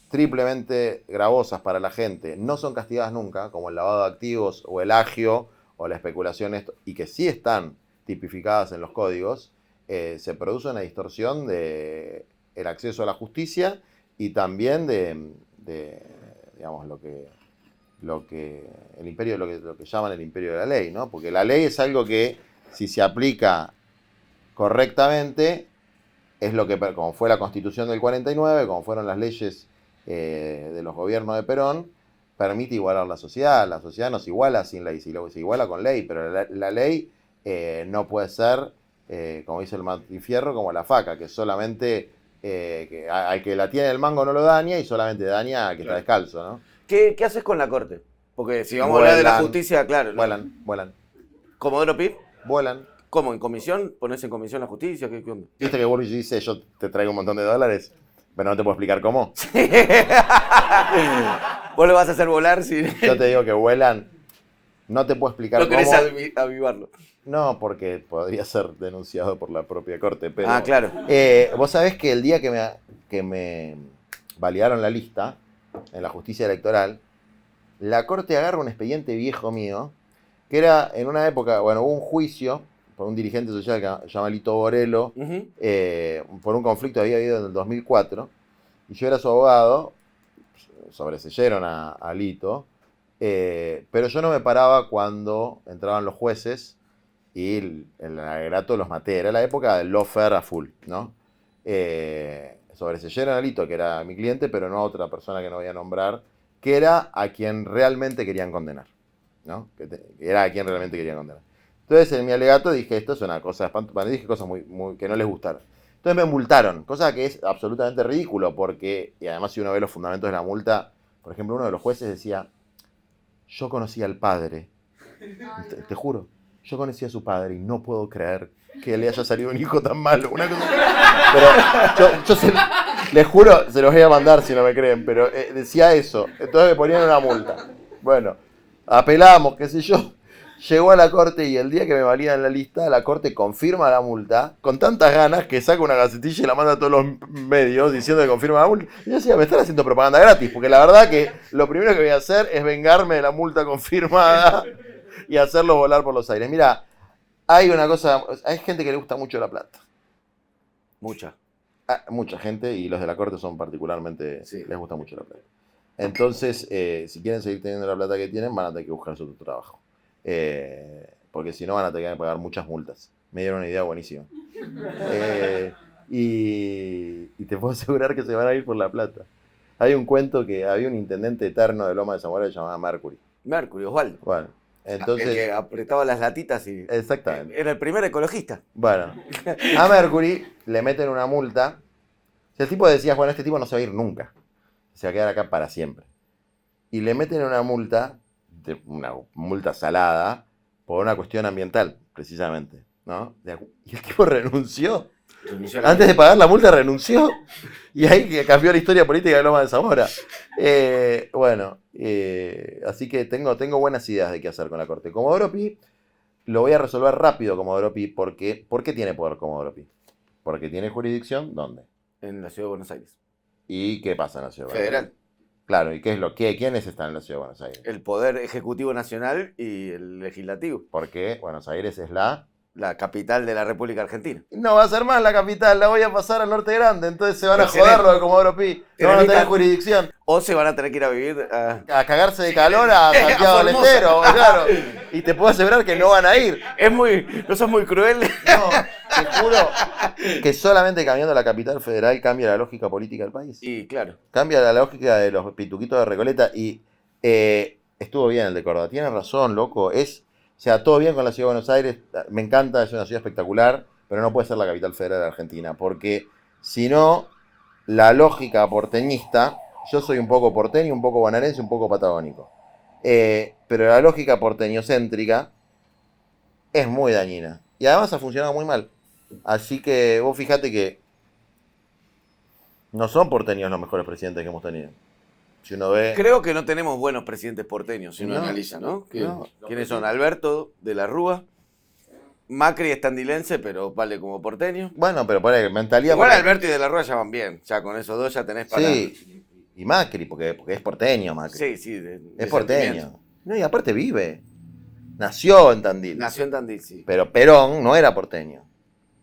triplemente gravosas para la gente no son castigadas nunca, como el lavado de activos o el agio o la especulación, y que sí están tipificadas en los códigos, se produce una distorsión del acceso a la justicia y también de digamos, lo que llaman el imperio de la ley, ¿no? Porque la ley es algo que, si se aplica correctamente, es lo que, como fue la Constitución del 49, como fueron las leyes de los gobiernos de Perón, permite igualar la sociedad. La sociedad no se iguala sin ley, se iguala con ley, pero la ley no puede ser, como dice el Matifierro, como la faca, que solamente que al que la tiene el mango no lo daña y solamente daña al que está descalzo, ¿no? ¿Qué haces con la corte? Porque si vamos a hablar de la justicia, claro. Vuelan. ¿Comodoro Pi? Vuelan. ¿Cómo? ¿En comisión? ¿Pones en comisión la justicia? ¿Qué onda? Viste que Burris dice, yo te traigo un montón de dólares, pero no te puedo explicar cómo. ¿Vos lo vas a hacer volar? Si... Yo te digo que vuelan, no te puedo explicar cómo. ¿No querés avivarlo? No, porque podría ser denunciado por la propia corte. Pero, claro. Vos sabés que el día que me validaron la lista en la justicia electoral, la corte agarra un expediente viejo mío, que era en una época, bueno, hubo un juicio por un dirigente social que se llama Lito Borello, por un conflicto que había habido en el 2004, y yo era su abogado, sobreseyeron a Lito, pero yo no me paraba cuando entraban los jueces y el alegato los maté. Era la época del lawfare a full, ¿no? Sobreseyeron a Lito, que era mi cliente, pero no a otra persona que no voy a nombrar, que era a quien realmente querían condenar, ¿no? Que era a quien realmente querían condenar. Entonces en mi alegato dije, esto es una cosa espantosa, dije cosas muy que no les gustaron. Entonces me multaron, cosa que es absolutamente ridículo, porque, y además si uno ve los fundamentos de la multa, por ejemplo, uno de los jueces decía, yo conocí al padre, te juro, yo conocí a su padre y no puedo creer que le haya salido un hijo tan malo. Una cosa... Pero yo Les juro, se los voy a mandar si no me creen, pero decía eso. Entonces me ponían una multa. Bueno, apelamos, qué sé yo. Llegó a la corte y el día que me validan la lista, la corte confirma la multa con tantas ganas que saca una gacetilla y la manda a todos los medios diciendo que confirma la multa. Y yo decía, me están haciendo propaganda gratis, porque la verdad que lo primero que voy a hacer es vengarme de la multa confirmada y hacerlo volar por los aires. Mira, hay una cosa, hay gente que le gusta mucho La Plata. Mucha. Mucha gente, y los de la corte son particularmente, Sí. les gusta mucho La Plata. Entonces, si quieren seguir teniendo la plata que tienen, van a tener que buscarse otro trabajo. Porque si no van a tener que pagar muchas multas. Me dieron una idea buenísima. Y te puedo asegurar que se van a ir por La Plata. Hay un cuento que había un intendente eterno de Loma de Zamora que se llamaba Mercury. Mercury, Osvaldo. Bueno, El entonces... que apretaba las latitas y... Exactamente. Era el primer ecologista. Bueno, a Mercury le meten una multa. Si el tipo decía, bueno, este tipo no se va a ir nunca. Se va a quedar acá para siempre. Y le meten una multa salada, por una cuestión ambiental, precisamente, ¿no? Y el tipo renunció. Antes de pagar la multa renunció. Y ahí que cambió la historia política de Loma de Zamora. Así que tengo buenas ideas de qué hacer con la corte. Comodoro Pi lo voy a resolver rápido, Comodoro Pi, porque ¿por qué tiene poder Comodoro Pi? Porque tiene jurisdicción, ¿dónde? En la ciudad de Buenos Aires. ¿Y qué pasa en la ciudad de Buenos Federal. Aires? Claro, ¿y quiénes están en la ciudad de Buenos Aires? El Poder Ejecutivo Nacional y el Legislativo. Porque Buenos Aires es la capital de la República Argentina. No va a ser más la capital, la voy a pasar al Norte Grande, entonces se van a Excelente. joder lo de Comodoro Pi. No van a tener jurisdicción. O se van a tener que ir a vivir a... A cagarse de calor a Santiago del Formosa. Estero, claro. Y te puedo asegurar que no van a ir. No sos muy cruel. No, te juro que solamente cambiando la capital federal cambia la lógica política del país. Y claro. Cambia la lógica de los pituquitos de Recoleta y estuvo bien el de Córdoba. Tienen razón, loco. O sea, todo bien con la ciudad de Buenos Aires. Me encanta, es una ciudad espectacular, pero no puede ser la capital federal de Argentina. Porque si no, la lógica porteñista, yo soy un poco porteño, un poco bonaerense, un poco patagónico. Pero la lógica porteñocéntrica es muy dañina. Y además ha funcionado muy mal. Así que vos fijate que no son porteños los mejores presidentes que hemos tenido. Si uno ve... Creo que no tenemos buenos presidentes porteños, si uno No. analiza, ¿no? No. ¿Quiénes son? Alberto de la Rúa. Macri es tandilense, pero vale como porteño. Bueno, pero por ahí, mentalidad... Igual porque- Alberto y de la Rúa ya van bien. Ya con esos dos ya tenés para... Sí, y Macri, porque es porteño Macri. Sí, sí. Es porteño. No, y aparte vive. Nació en Tandil. Nació en Tandil, sí. Pero Perón no era porteño.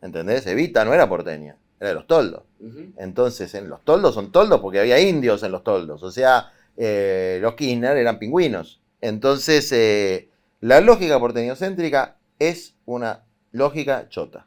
¿Entendés? Evita no era porteño. Era de los toldos. Ujú. Entonces, en los toldos son toldos porque había indios en los toldos. O sea, los Kirchner eran pingüinos. Entonces, la lógica porteñocéntrica es una lógica chota.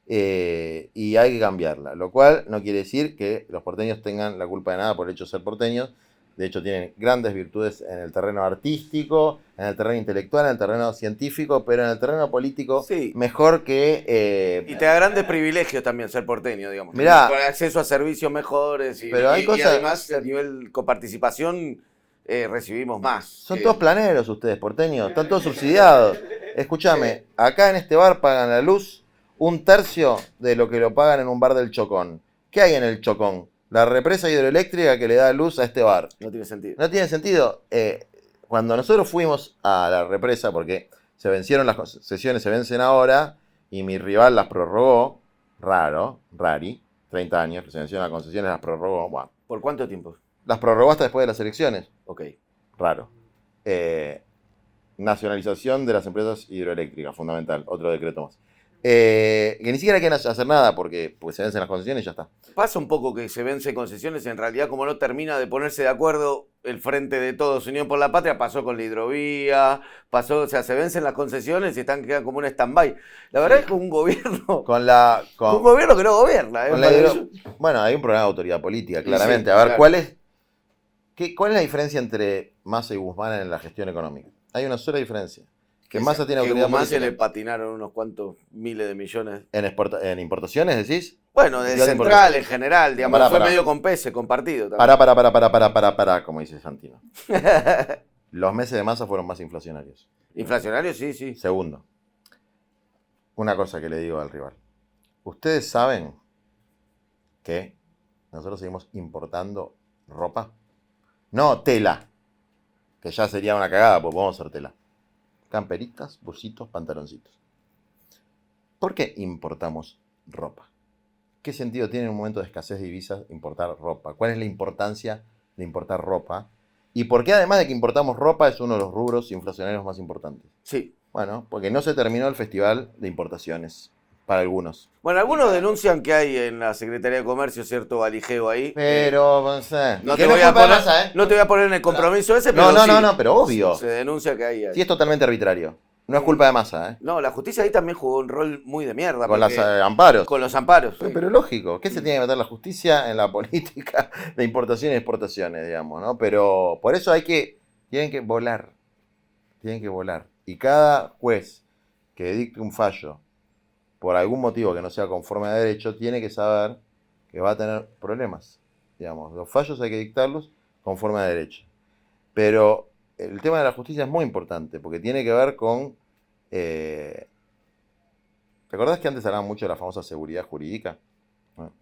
Y hay que cambiarla. Lo cual no quiere decir que los porteños tengan la culpa de nada por el hecho de ser porteños. De hecho, tienen grandes virtudes en el terreno artístico, en el terreno intelectual, en el terreno científico, pero en el terreno político, Sí. mejor que... Y te da grandes privilegios también ser porteño, digamos. Mirá. Con acceso a servicios mejores y, Pero hay y cosas- además a nivel coparticipación recibimos más. Son todos planeros ustedes, porteños, están todos subsidiados. Escúchame, acá en este bar pagan la luz 1/3 de lo que lo pagan en un bar del Chocón. ¿Qué hay en el Chocón? La represa hidroeléctrica que le da luz a este bar. No tiene sentido. No tiene sentido. Cuando nosotros fuimos a la represa, porque se vencieron las concesiones, se vencen ahora, y mi rival las prorrogó, rari, 30 años, que se vencieron las concesiones, las prorrogó, bueno, ¿Por cuánto tiempo? las prorrogó hasta después de las elecciones, Ok. raro. Nacionalización de las empresas hidroeléctricas, fundamental, otro decreto más. Que ni siquiera quieren hacer nada porque se vencen las concesiones y ya está. Pasa un poco que se vence concesiones, en realidad como no termina de ponerse de acuerdo el Frente de Todos, Unión por la Patria, pasó con la hidrovía, o sea, se vencen las concesiones y quedan como un stand-by. La verdad es que un gobierno, Con la... un gobierno que no gobierna. Con la bueno, hay un problema de autoridad política, claramente. Sí, A ver, claro. ¿cuál es la diferencia entre Massa y Guzmán en la gestión económica? Hay una sola diferencia. Que Massa tiene autoridad Guzmán se le política. patinaron unos cuantos miles de millones. ¿En importaciones, decís? Bueno, de Ciudad de central importación. en general, digamos, Pará, fue pará. medio con pese, compartido también. Pará, como dice Santino. Los meses de Massa fueron más inflacionarios. Inflacionario, sí, sí. Segundo, una cosa que le digo al rival. Ustedes saben que nosotros seguimos importando ropa. No tela, que ya sería una cagada, porque podemos hacer tela. Camperitas, busitos, pantaloncitos. ¿Por qué importamos ropa? ¿Qué sentido tiene en un momento de escasez de divisas importar ropa? ¿Cuál es la importancia de importar ropa? ¿Y por qué además de que importamos ropa es uno de los rubros inflacionarios más importantes? Sí. Bueno, porque no se terminó el festival de importaciones, para algunos. Bueno, algunos denuncian que hay en la Secretaría de Comercio cierto valijeo ahí. Pero, no sé. No Que te, no voy es a culpa de poner, Massa, ¿eh? no te voy a poner en el compromiso ese, pero No, pero obvio. Se denuncia que hay. Sí, es totalmente arbitrario. No es culpa de Massa, ¿eh? No, la justicia ahí también jugó un rol muy de mierda. Con los porque- amparos. Con los amparos. sí. Pero lógico, ¿qué se tiene que meter la justicia en la política de importaciones y exportaciones, digamos, ¿no? Pero por eso tienen que volar. Tienen que volar. Y cada juez que dicte un fallo por algún motivo que no sea conforme a derecho, tiene que saber que va a tener problemas. Digamos, los fallos hay que dictarlos conforme a derecho. Pero el tema de la justicia es muy importante, porque tiene que ver con... ¿Te acordás que antes hablaban mucho de la famosa seguridad jurídica? Bueno,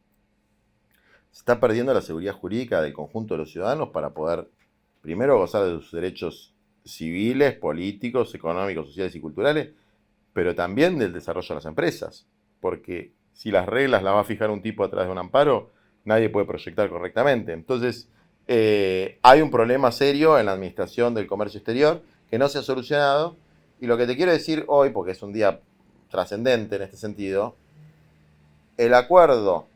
se está perdiendo la seguridad jurídica del conjunto de los ciudadanos para poder, primero, gozar de sus derechos civiles, políticos, económicos, sociales y culturales, pero también del desarrollo de las empresas. Porque si las reglas las va a fijar un tipo a través de un amparo, nadie puede proyectar correctamente. Entonces, hay un problema serio en la administración del comercio exterior que no se ha solucionado. Y lo que te quiero decir hoy, porque es un día trascendente en este sentido, el acuerdo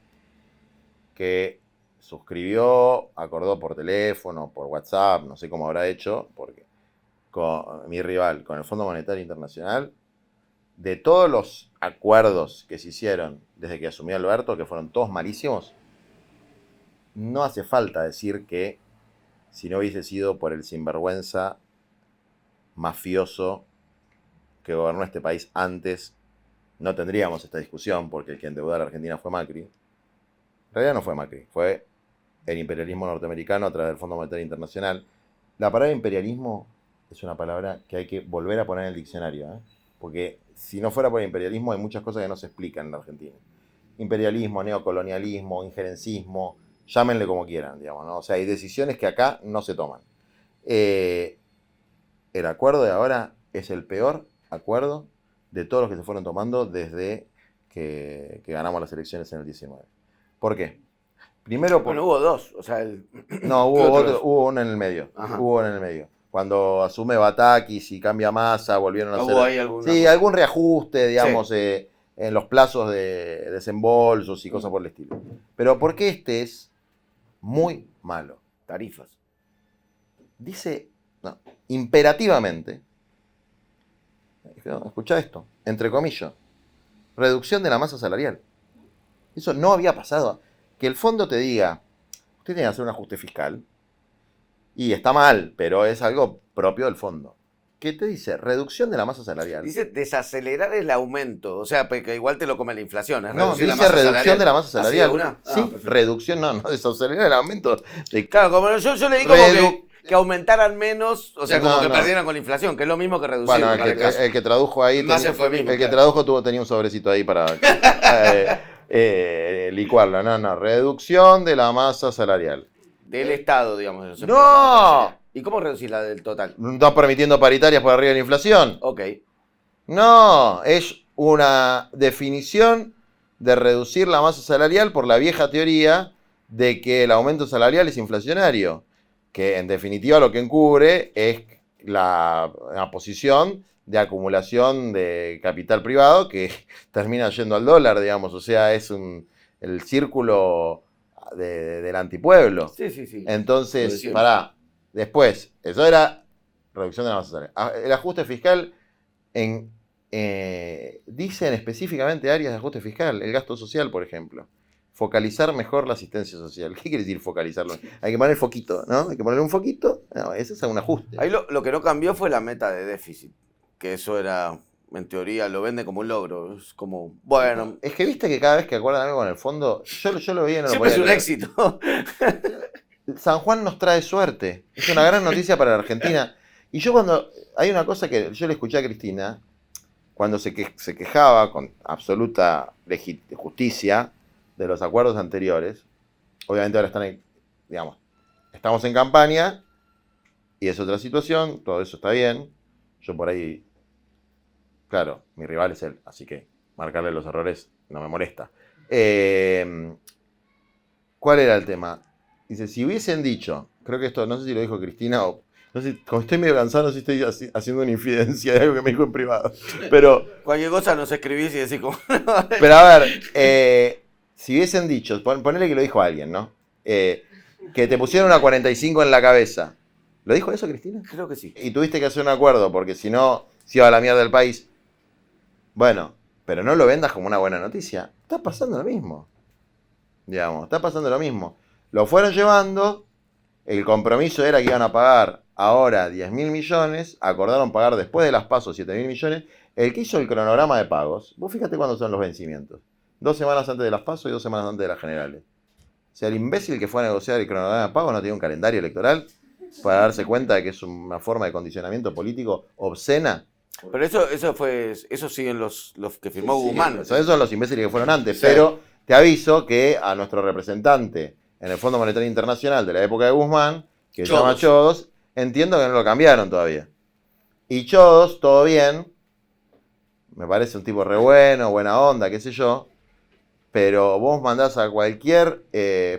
que suscribió, acordó por teléfono, por WhatsApp, no sé cómo habrá hecho, porque con mi rival, con el Fondo Monetario Internacional, de todos los acuerdos que se hicieron desde que asumió Alberto, que fueron todos malísimos, no hace falta decir que si no hubiese sido por el sinvergüenza mafioso que gobernó este país antes, no tendríamos esta discusión, porque el que endeudó a la Argentina fue Macri. En realidad no fue Macri, fue el imperialismo norteamericano a través del Fondo Monetario Internacional. La palabra imperialismo es una palabra que hay que volver a poner en el diccionario, ¿eh? Porque si no fuera por el imperialismo hay muchas cosas que no se explican en la Argentina. Imperialismo, neocolonialismo, injerencismo, llámenle como quieran, digamos, ¿no? O sea, hay decisiones que acá no se toman. El acuerdo de ahora es el peor acuerdo de todos los que se fueron tomando desde que ganamos las elecciones en el 19. ¿Por qué? Primero, Bueno, hubo dos. O sea, no, ¿qué otros? hubo uno en el medio. Ajá. Hubo uno en el medio. Cuando asume Batakis y cambia Massa, volvieron a Hubo hacer... ahí alguna Sí, cosa. algún reajuste, digamos, en los plazos de desembolsos y cosas por el estilo. Pero ¿por qué este es muy malo? Tarifas. Dice, no, imperativamente, escuchá esto, entre comillas, reducción de la masa salarial. Eso no había pasado. Que el fondo te diga, usted tiene que hacer un ajuste fiscal, y está mal, pero es algo propio del fondo. ¿Qué te dice? Reducción de la masa salarial. Dice desacelerar el aumento. O sea, que igual te lo come la inflación. Es No, reducir dice la masa reducción salarial. de la masa ¿Así de salarial. una? Sí, Perfecto. reducción, no desacelerar el aumento. Claro, como yo leí como que aumentaran menos, o sea, como que perdieran con la inflación, que es lo mismo que reducir. Bueno, el que tradujo ahí, Más eufemismo, el que claro. tradujo tenía un sobrecito ahí para licuarlo. No, reducción de la masa salarial. Del Estado, digamos. ¡No! ¿Y cómo reducir la del total? ¿No está permitiendo paritarias por arriba de la inflación? Ok. No, es una definición de reducir la masa salarial por la vieja teoría de que el aumento salarial es inflacionario, que en definitiva lo que encubre es la posición de acumulación de capital privado que termina yendo al dólar, digamos, o sea, es el círculo del antipueblo. Sí. Entonces, después, eso era reducción de la masa salarial. El ajuste fiscal, dicen específicamente áreas de ajuste fiscal, el gasto social, por ejemplo. Focalizar mejor la asistencia social. ¿Qué quiere decir focalizarlo? Hay que poner el foquito, ¿no? Hay que ponerle un foquito. No, ese es un ajuste. Ahí lo que no cambió fue la meta de déficit, que eso era, en teoría, lo vende como un logro. Es como, bueno... Es que viste que cada vez que acuerdan algo con el fondo, yo lo vi en el... Siempre es un éxito. San Juan nos trae suerte. Es una gran noticia para la Argentina. Y yo hay una cosa que yo le escuché a Cristina, cuando se quejaba con absoluta justicia de los acuerdos anteriores, Obviamente ahora digamos, estamos en campaña y es otra situación, todo eso está bien. Yo por ahí, claro, mi rival es él, así que marcarle los errores no me molesta. ¿Cuál era el tema? Dice, si hubiesen dicho, creo que esto, no sé si lo dijo Cristina o... No sé, como estoy medio cansado, no sé si estoy haciendo una infidencia de algo que me dijo en privado. Pero... Cualquier cosa nos escribís y decís como... Pero a ver, si hubiesen dicho, ponele que lo dijo alguien, ¿no? Que te pusieron una 45 en la cabeza. ¿Lo dijo eso, Cristina? Creo que sí. Y tuviste que hacer un acuerdo, porque si no, se iba a la mierda del país. Bueno, pero no lo vendas como una buena noticia. Está pasando lo mismo. Digamos, está pasando lo mismo. Lo fueron llevando, el compromiso era que iban a pagar ahora 10.000 millones, acordaron pagar después de las PASO 7.000 millones. El que hizo el cronograma de pagos, vos fíjate cuándo son los vencimientos. 2 semanas antes de las PASO y 2 semanas antes de las generales. O sea, el imbécil que fue a negociar el cronograma de pagos no tiene un calendario electoral para darse cuenta de que es una forma de condicionamiento político obscena. Pero eso siguen los que firmó Guzmán. Esos son los imbéciles que fueron antes, sí. Pero te aviso que a nuestro representante en el Fondo Monetario Internacional de la época de Guzmán, que se llama Chodos, entiendo que no lo cambiaron todavía. Y Chodos, todo bien, me parece un tipo re bueno, buena onda, qué sé yo, pero vos mandás a cualquier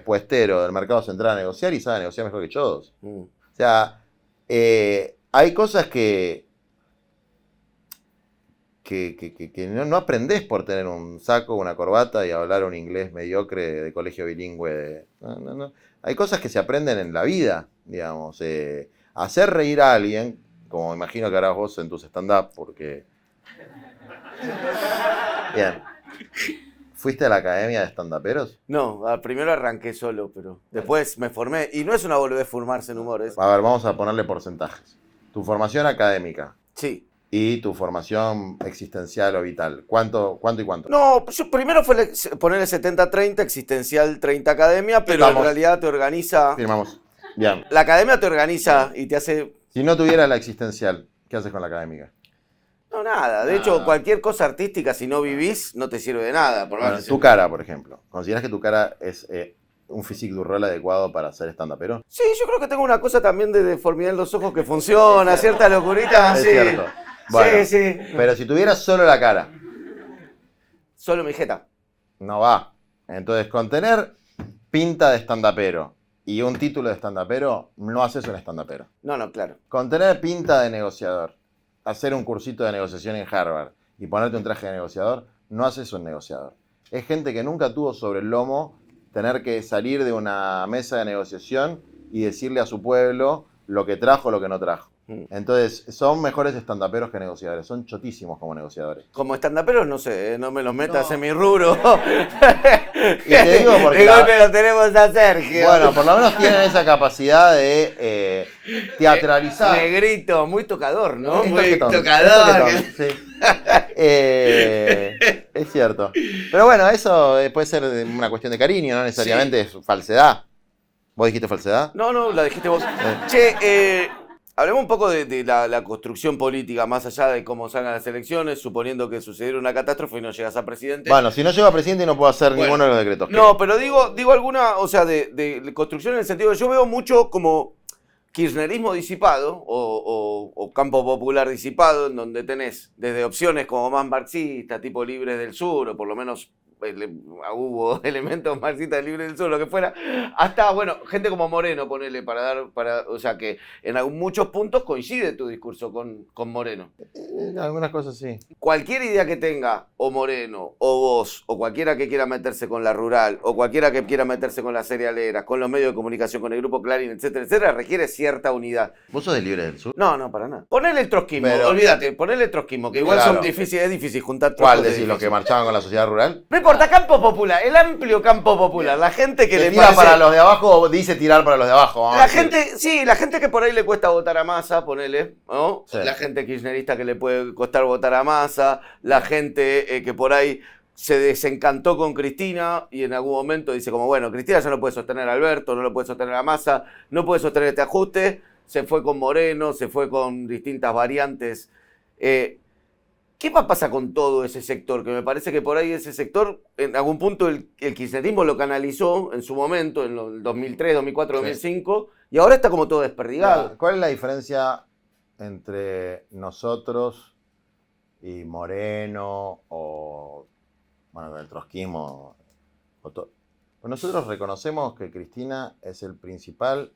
puestero del mercado central a negociar y sabe negociar mejor que Chodos. O sea, hay cosas que no aprendés por tener un saco, una corbata y hablar un inglés mediocre de colegio bilingüe. No. Hay cosas que se aprenden en la vida, digamos. Hacer reír a alguien, como imagino que harás vos en tus stand-up, porque... Bien. ¿Fuiste a la academia de stand-uperos? No, primero arranqué solo, pero después me formé. Y no es una boludez formarse en humor. A ver, vamos a ponerle porcentajes. Tu formación académica. Sí. Y tu formación existencial o vital. ¿Cuánto y cuánto? No, primero fue ponerle 70-30, existencial 30 academia, pero en realidad te organiza... Firmamos. Bien. La academia te organiza y te hace... Si no tuvieras la existencial, ¿qué haces con la académica? No, nada. De hecho, cualquier cosa artística, si no vivís, no te sirve de nada. Tu cara, por ejemplo. ¿Consideras que tu cara es un physique du rol adecuado para ser stand-upero? Sí, yo creo que tengo una cosa también de deformidad en los ojos que funciona, cierta locurita. Es sí. Cierto. Bueno, sí. Pero si tuvieras solo la cara. Solo mi jeta. No va. Entonces, con tener pinta de stand-upero y un título de stand-upero, no haces un stand-upero. No, claro. Con tener pinta de negociador, hacer un cursito de negociación en Harvard y ponerte un traje de negociador, no haces un negociador. Es gente que nunca tuvo sobre el lomo tener que salir de una mesa de negociación y decirle a su pueblo lo que trajo o lo que no trajo. Entonces, son mejores estandaperos que negociadores. Son chotísimos como negociadores. Como estandaperos, no sé, no me los metas en mi rubro. Y te digo porque... Digo que lo tenemos a Sergio. Bueno, por lo menos tienen esa capacidad de teatralizar. Negrito, muy tocador, ¿no? Muy tocador. Sí. Es cierto. Pero bueno, eso puede ser una cuestión de cariño, no necesariamente es falsedad. ¿Vos dijiste falsedad? No, la dijiste vos. Che, hablemos un poco de la construcción política, más allá de cómo salgan las elecciones, suponiendo que sucediera una catástrofe y no llegas a presidente. Bueno, si no llego a presidente no puedo hacer ninguno de los decretos. No, pero digo alguna, o sea, de construcción en el sentido de yo veo mucho como kirchnerismo disipado o campo popular disipado, en donde tenés desde opciones como más marxistas, tipo Libres del Sur, o por lo menos hubo elementos marxistas de Libres del Sur, lo que fuera, hasta, bueno, gente como Moreno, ponele, o sea, que en muchos puntos coincide tu discurso con Moreno. Algunas cosas sí. Cualquier idea que tenga o Moreno, o vos, o cualquiera que quiera meterse con la rural, o cualquiera que quiera meterse con las cerealeras, con los medios de comunicación, con el grupo Clarín, etcétera, requiere cierta unidad. ¿Vos sos de Libres del Sur? No, para nada. Ponele el trotskismo, olvídate, ponele el trotskismo, que igual claro. es difícil juntar. ¿Cuál decís, los que marchaban con la sociedad rural? No importa, campo popular, el amplio campo popular, la gente que le tira parece... para los de abajo o dice tirar para los de abajo. La gente que por ahí le cuesta votar a Massa, ponele, ¿no? Sí. La gente kirchnerista que le puede costar votar a Massa, la gente que por ahí se desencantó con Cristina y en algún momento dice como, bueno, Cristina ya no puede sostener a Alberto, no lo puede sostener a Massa, no puede sostener este ajuste, se fue con Moreno, se fue con distintas variantes. ¿Qué va a pasar con todo ese sector? Que me parece que por ahí ese sector, en algún punto el kirchnerismo lo canalizó en su momento, en el 2003, 2004, 2005, y ahora está como todo desperdigado. ¿Cuál es la diferencia entre nosotros y Moreno o, bueno, el trotskismo? Pues nosotros reconocemos que Cristina es el principal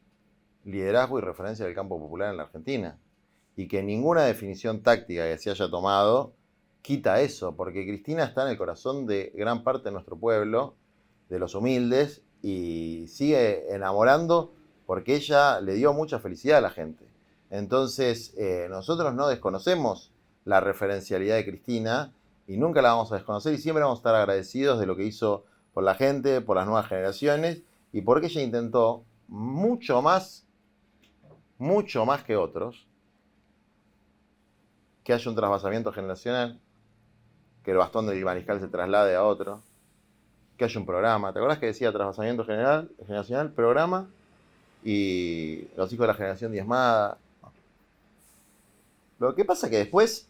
liderazgo y referencia del campo popular en la Argentina. Y que ninguna definición táctica que se haya tomado quita eso, porque Cristina está en el corazón de gran parte de nuestro pueblo, de los humildes, y sigue enamorando porque ella le dio mucha felicidad a la gente. Entonces, nosotros no desconocemos la referencialidad de Cristina y nunca la vamos a desconocer y siempre vamos a estar agradecidos de lo que hizo por la gente, por las nuevas generaciones y porque ella intentó mucho más que otros, que haya un trasvasamiento generacional, que el bastón del mariscal se traslade a otro, que haya un programa. ¿Te acordás que decía trasvasamiento generacional, programa y los hijos de la generación diezmada? Lo que pasa es que después,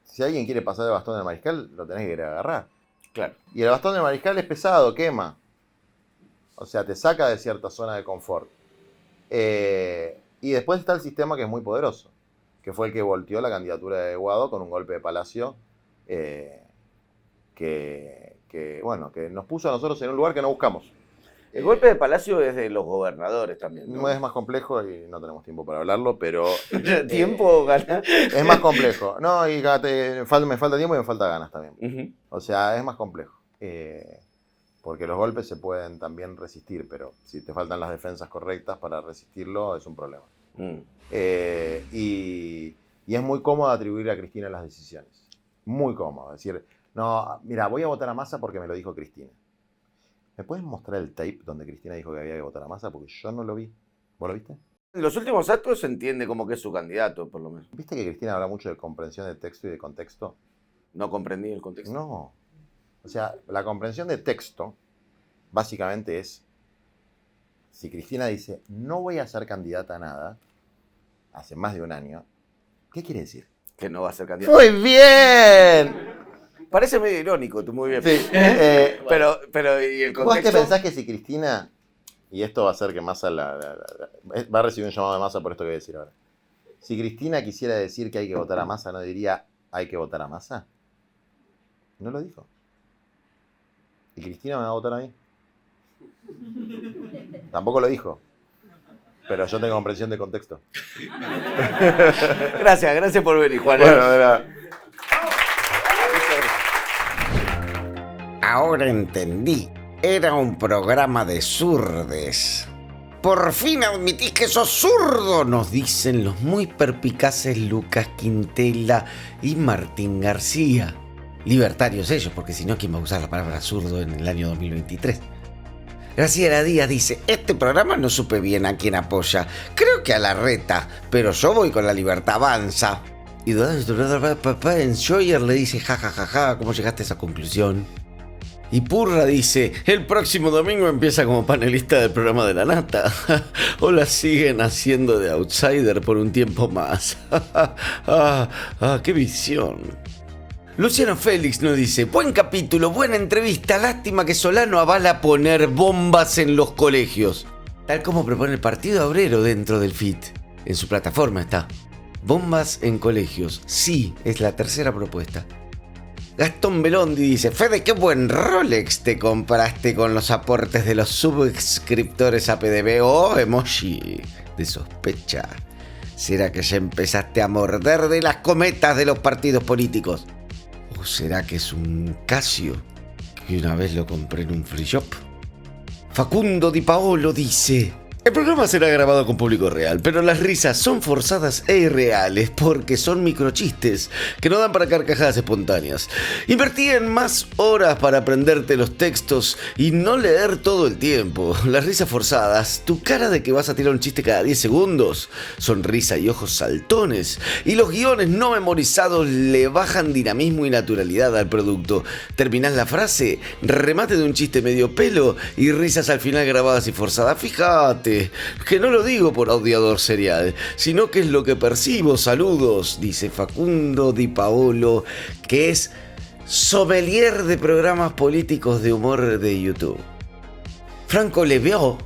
si alguien quiere pasar el bastón del mariscal, lo tenés que querer agarrar. Claro. Y el bastón del mariscal es pesado, quema. O sea, te saca de cierta zona de confort. Y después está el sistema que es muy poderoso, que fue el que volteó la candidatura de Guado con un golpe de Palacio que nos puso a nosotros en un lugar que no buscamos. El golpe de Palacio es de los gobernadores también, ¿no? Es más complejo y no tenemos tiempo para hablarlo, pero... ¿Tiempo, ganas? Es más complejo. No, y me falta tiempo y me falta ganas también. O sea, es más complejo. Porque los golpes se pueden también resistir, pero si te faltan las defensas correctas para resistirlo, es un problema. Y es muy cómodo atribuir a Cristina las decisiones. Muy cómodo. Decir, no, mira, voy a votar a Massa porque me lo dijo Cristina. ¿Me puedes mostrar el tape donde Cristina dijo que había que votar a Massa? Porque yo no lo vi. ¿Vos lo viste? En los últimos actos se entiende como que es su candidato, por lo menos. ¿Viste que Cristina habla mucho de comprensión de texto y de contexto? No comprendí el contexto. No. O sea, la comprensión de texto básicamente es, si Cristina dice, no voy a ser candidata a nada, hace más de un año, ¿qué quiere decir? Que no va a ser candidata. ¡Muy bien! Parece medio irónico, tú muy bien. Sí. Pero, ¿y el contexto? ¿Vos te pensás que si Cristina, y esto va a hacer que Massa va a recibir un llamado de Massa por esto que voy a decir ahora, si Cristina quisiera decir que hay que votar a Massa, ¿no diría hay que votar a Massa? No lo dijo. ¿Y Cristina me va a votar a mí? Tampoco lo dijo. Pero yo tengo comprensión de contexto. Gracias por venir, Juan. Bueno, Ahora entendí. Era un programa de zurdes. Por fin admitís que sos zurdo, nos dicen los muy perpicaces Lucas Quintela y Martín García. Libertarios ellos, porque si no, ¿quién va a usar la palabra zurdo en el año 2023? Graciela Díaz dice, este programa no supe bien a quién apoya. Creo que a Larreta, pero yo voy con la Libertad Avanza. Y en Scheuer le dice, jajajaja, ¿cómo llegaste a esa conclusión? Y Purra dice, el próximo domingo empieza como panelista del programa de la Nata. O la siguen haciendo de outsider por un tiempo más. ¡Qué visión! Luciano Félix nos dice, buen capítulo, buena entrevista, lástima que Solano avala poner bombas en los colegios. Tal como propone el Partido Obrero dentro del FIT. En su plataforma está. Bombas en colegios, sí, es la tercera propuesta. Gastón Belondi dice, Fede, qué buen Rolex te compraste con los aportes de los suscriptores a PDB. Oh, emoji de sospecha. ¿Será que ya empezaste a morder de las cometas de los partidos políticos? ¿O será que es un Casio que una vez lo compré en un free shop? Facundo Di Paolo dice, el programa será grabado con público real, pero las risas son forzadas e irreales porque son microchistes que no dan para carcajadas espontáneas. Invertí en más horas para aprenderte los textos y no leer todo el tiempo. Las risas forzadas, tu cara de que vas a tirar un chiste cada 10 segundos, sonrisa y ojos saltones, y los guiones no memorizados le bajan dinamismo y naturalidad al producto. Terminás la frase, remate de un chiste medio pelo y risas al final grabadas y forzadas. Fíjate. suerte. Que no lo digo por odiador serial, sino que es lo que percibo. Saludos, dice Facundo Di Paolo, que es sommelier de programas políticos de humor de YouTube. Franco Levó,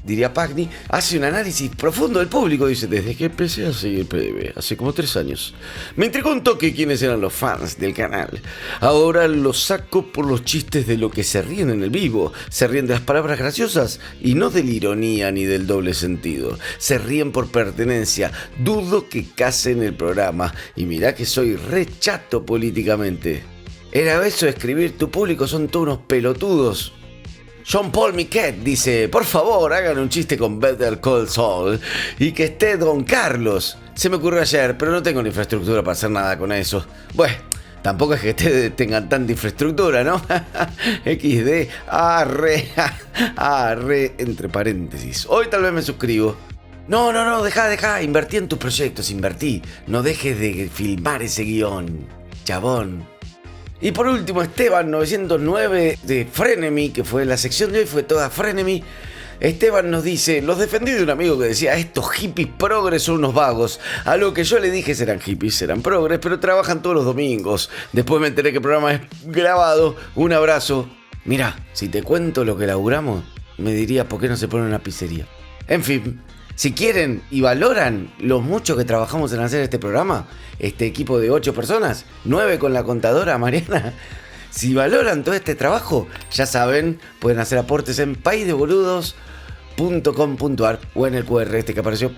diría Pagni, hace un análisis profundo del público. Dice, desde que empecé a seguir el PDB, hace como 3 años, me intrigó un toque quiénes eran los fans del canal. Ahora los saco por los chistes de lo que se ríen en el vivo. Se ríen de las palabras graciosas y no de la ironía ni del doble sentido. Se ríen por pertenencia. Dudo que casen el programa. Y mirá que soy re chato políticamente. Era eso de escribir, tu público son todos unos pelotudos. Jean Paul Miquet dice, por favor, hagan un chiste con Better Call Saul y que esté Don Carlos. Se me ocurrió ayer, pero no tengo la infraestructura para hacer nada con eso. Bueno, tampoco es que ustedes tengan tanta infraestructura, ¿no? XD, arre, entre paréntesis. Hoy tal vez me suscribo. No, deja, invertí en tus proyectos, invertí. No dejes de filmar ese guión, chabón. Y por último, Esteban 909 de Frenemy, que fue la sección de hoy, fue toda Frenemy. Esteban nos dice, los defendí de un amigo que decía, estos hippies progres son unos vagos. A lo que yo le dije, serán hippies, serán progres, pero trabajan todos los domingos. Después me enteré que el programa es grabado. Un abrazo. Mirá, si te cuento lo que laburamos, me dirías, ¿por qué no se pone una pizzería? En fin, si quieren y valoran lo mucho que trabajamos en hacer este programa, este equipo de 8 personas, 9 con la contadora Mariana, si valoran todo este trabajo, ya saben, pueden hacer aportes en paisdeboludos.com.ar o en el QR este que apareció.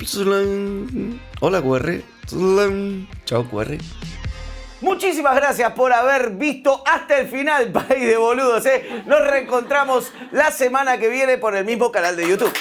Hola QR. Chao QR. Muchísimas gracias por haber visto hasta el final, País de Boludos. Nos reencontramos la semana que viene por el mismo canal de YouTube.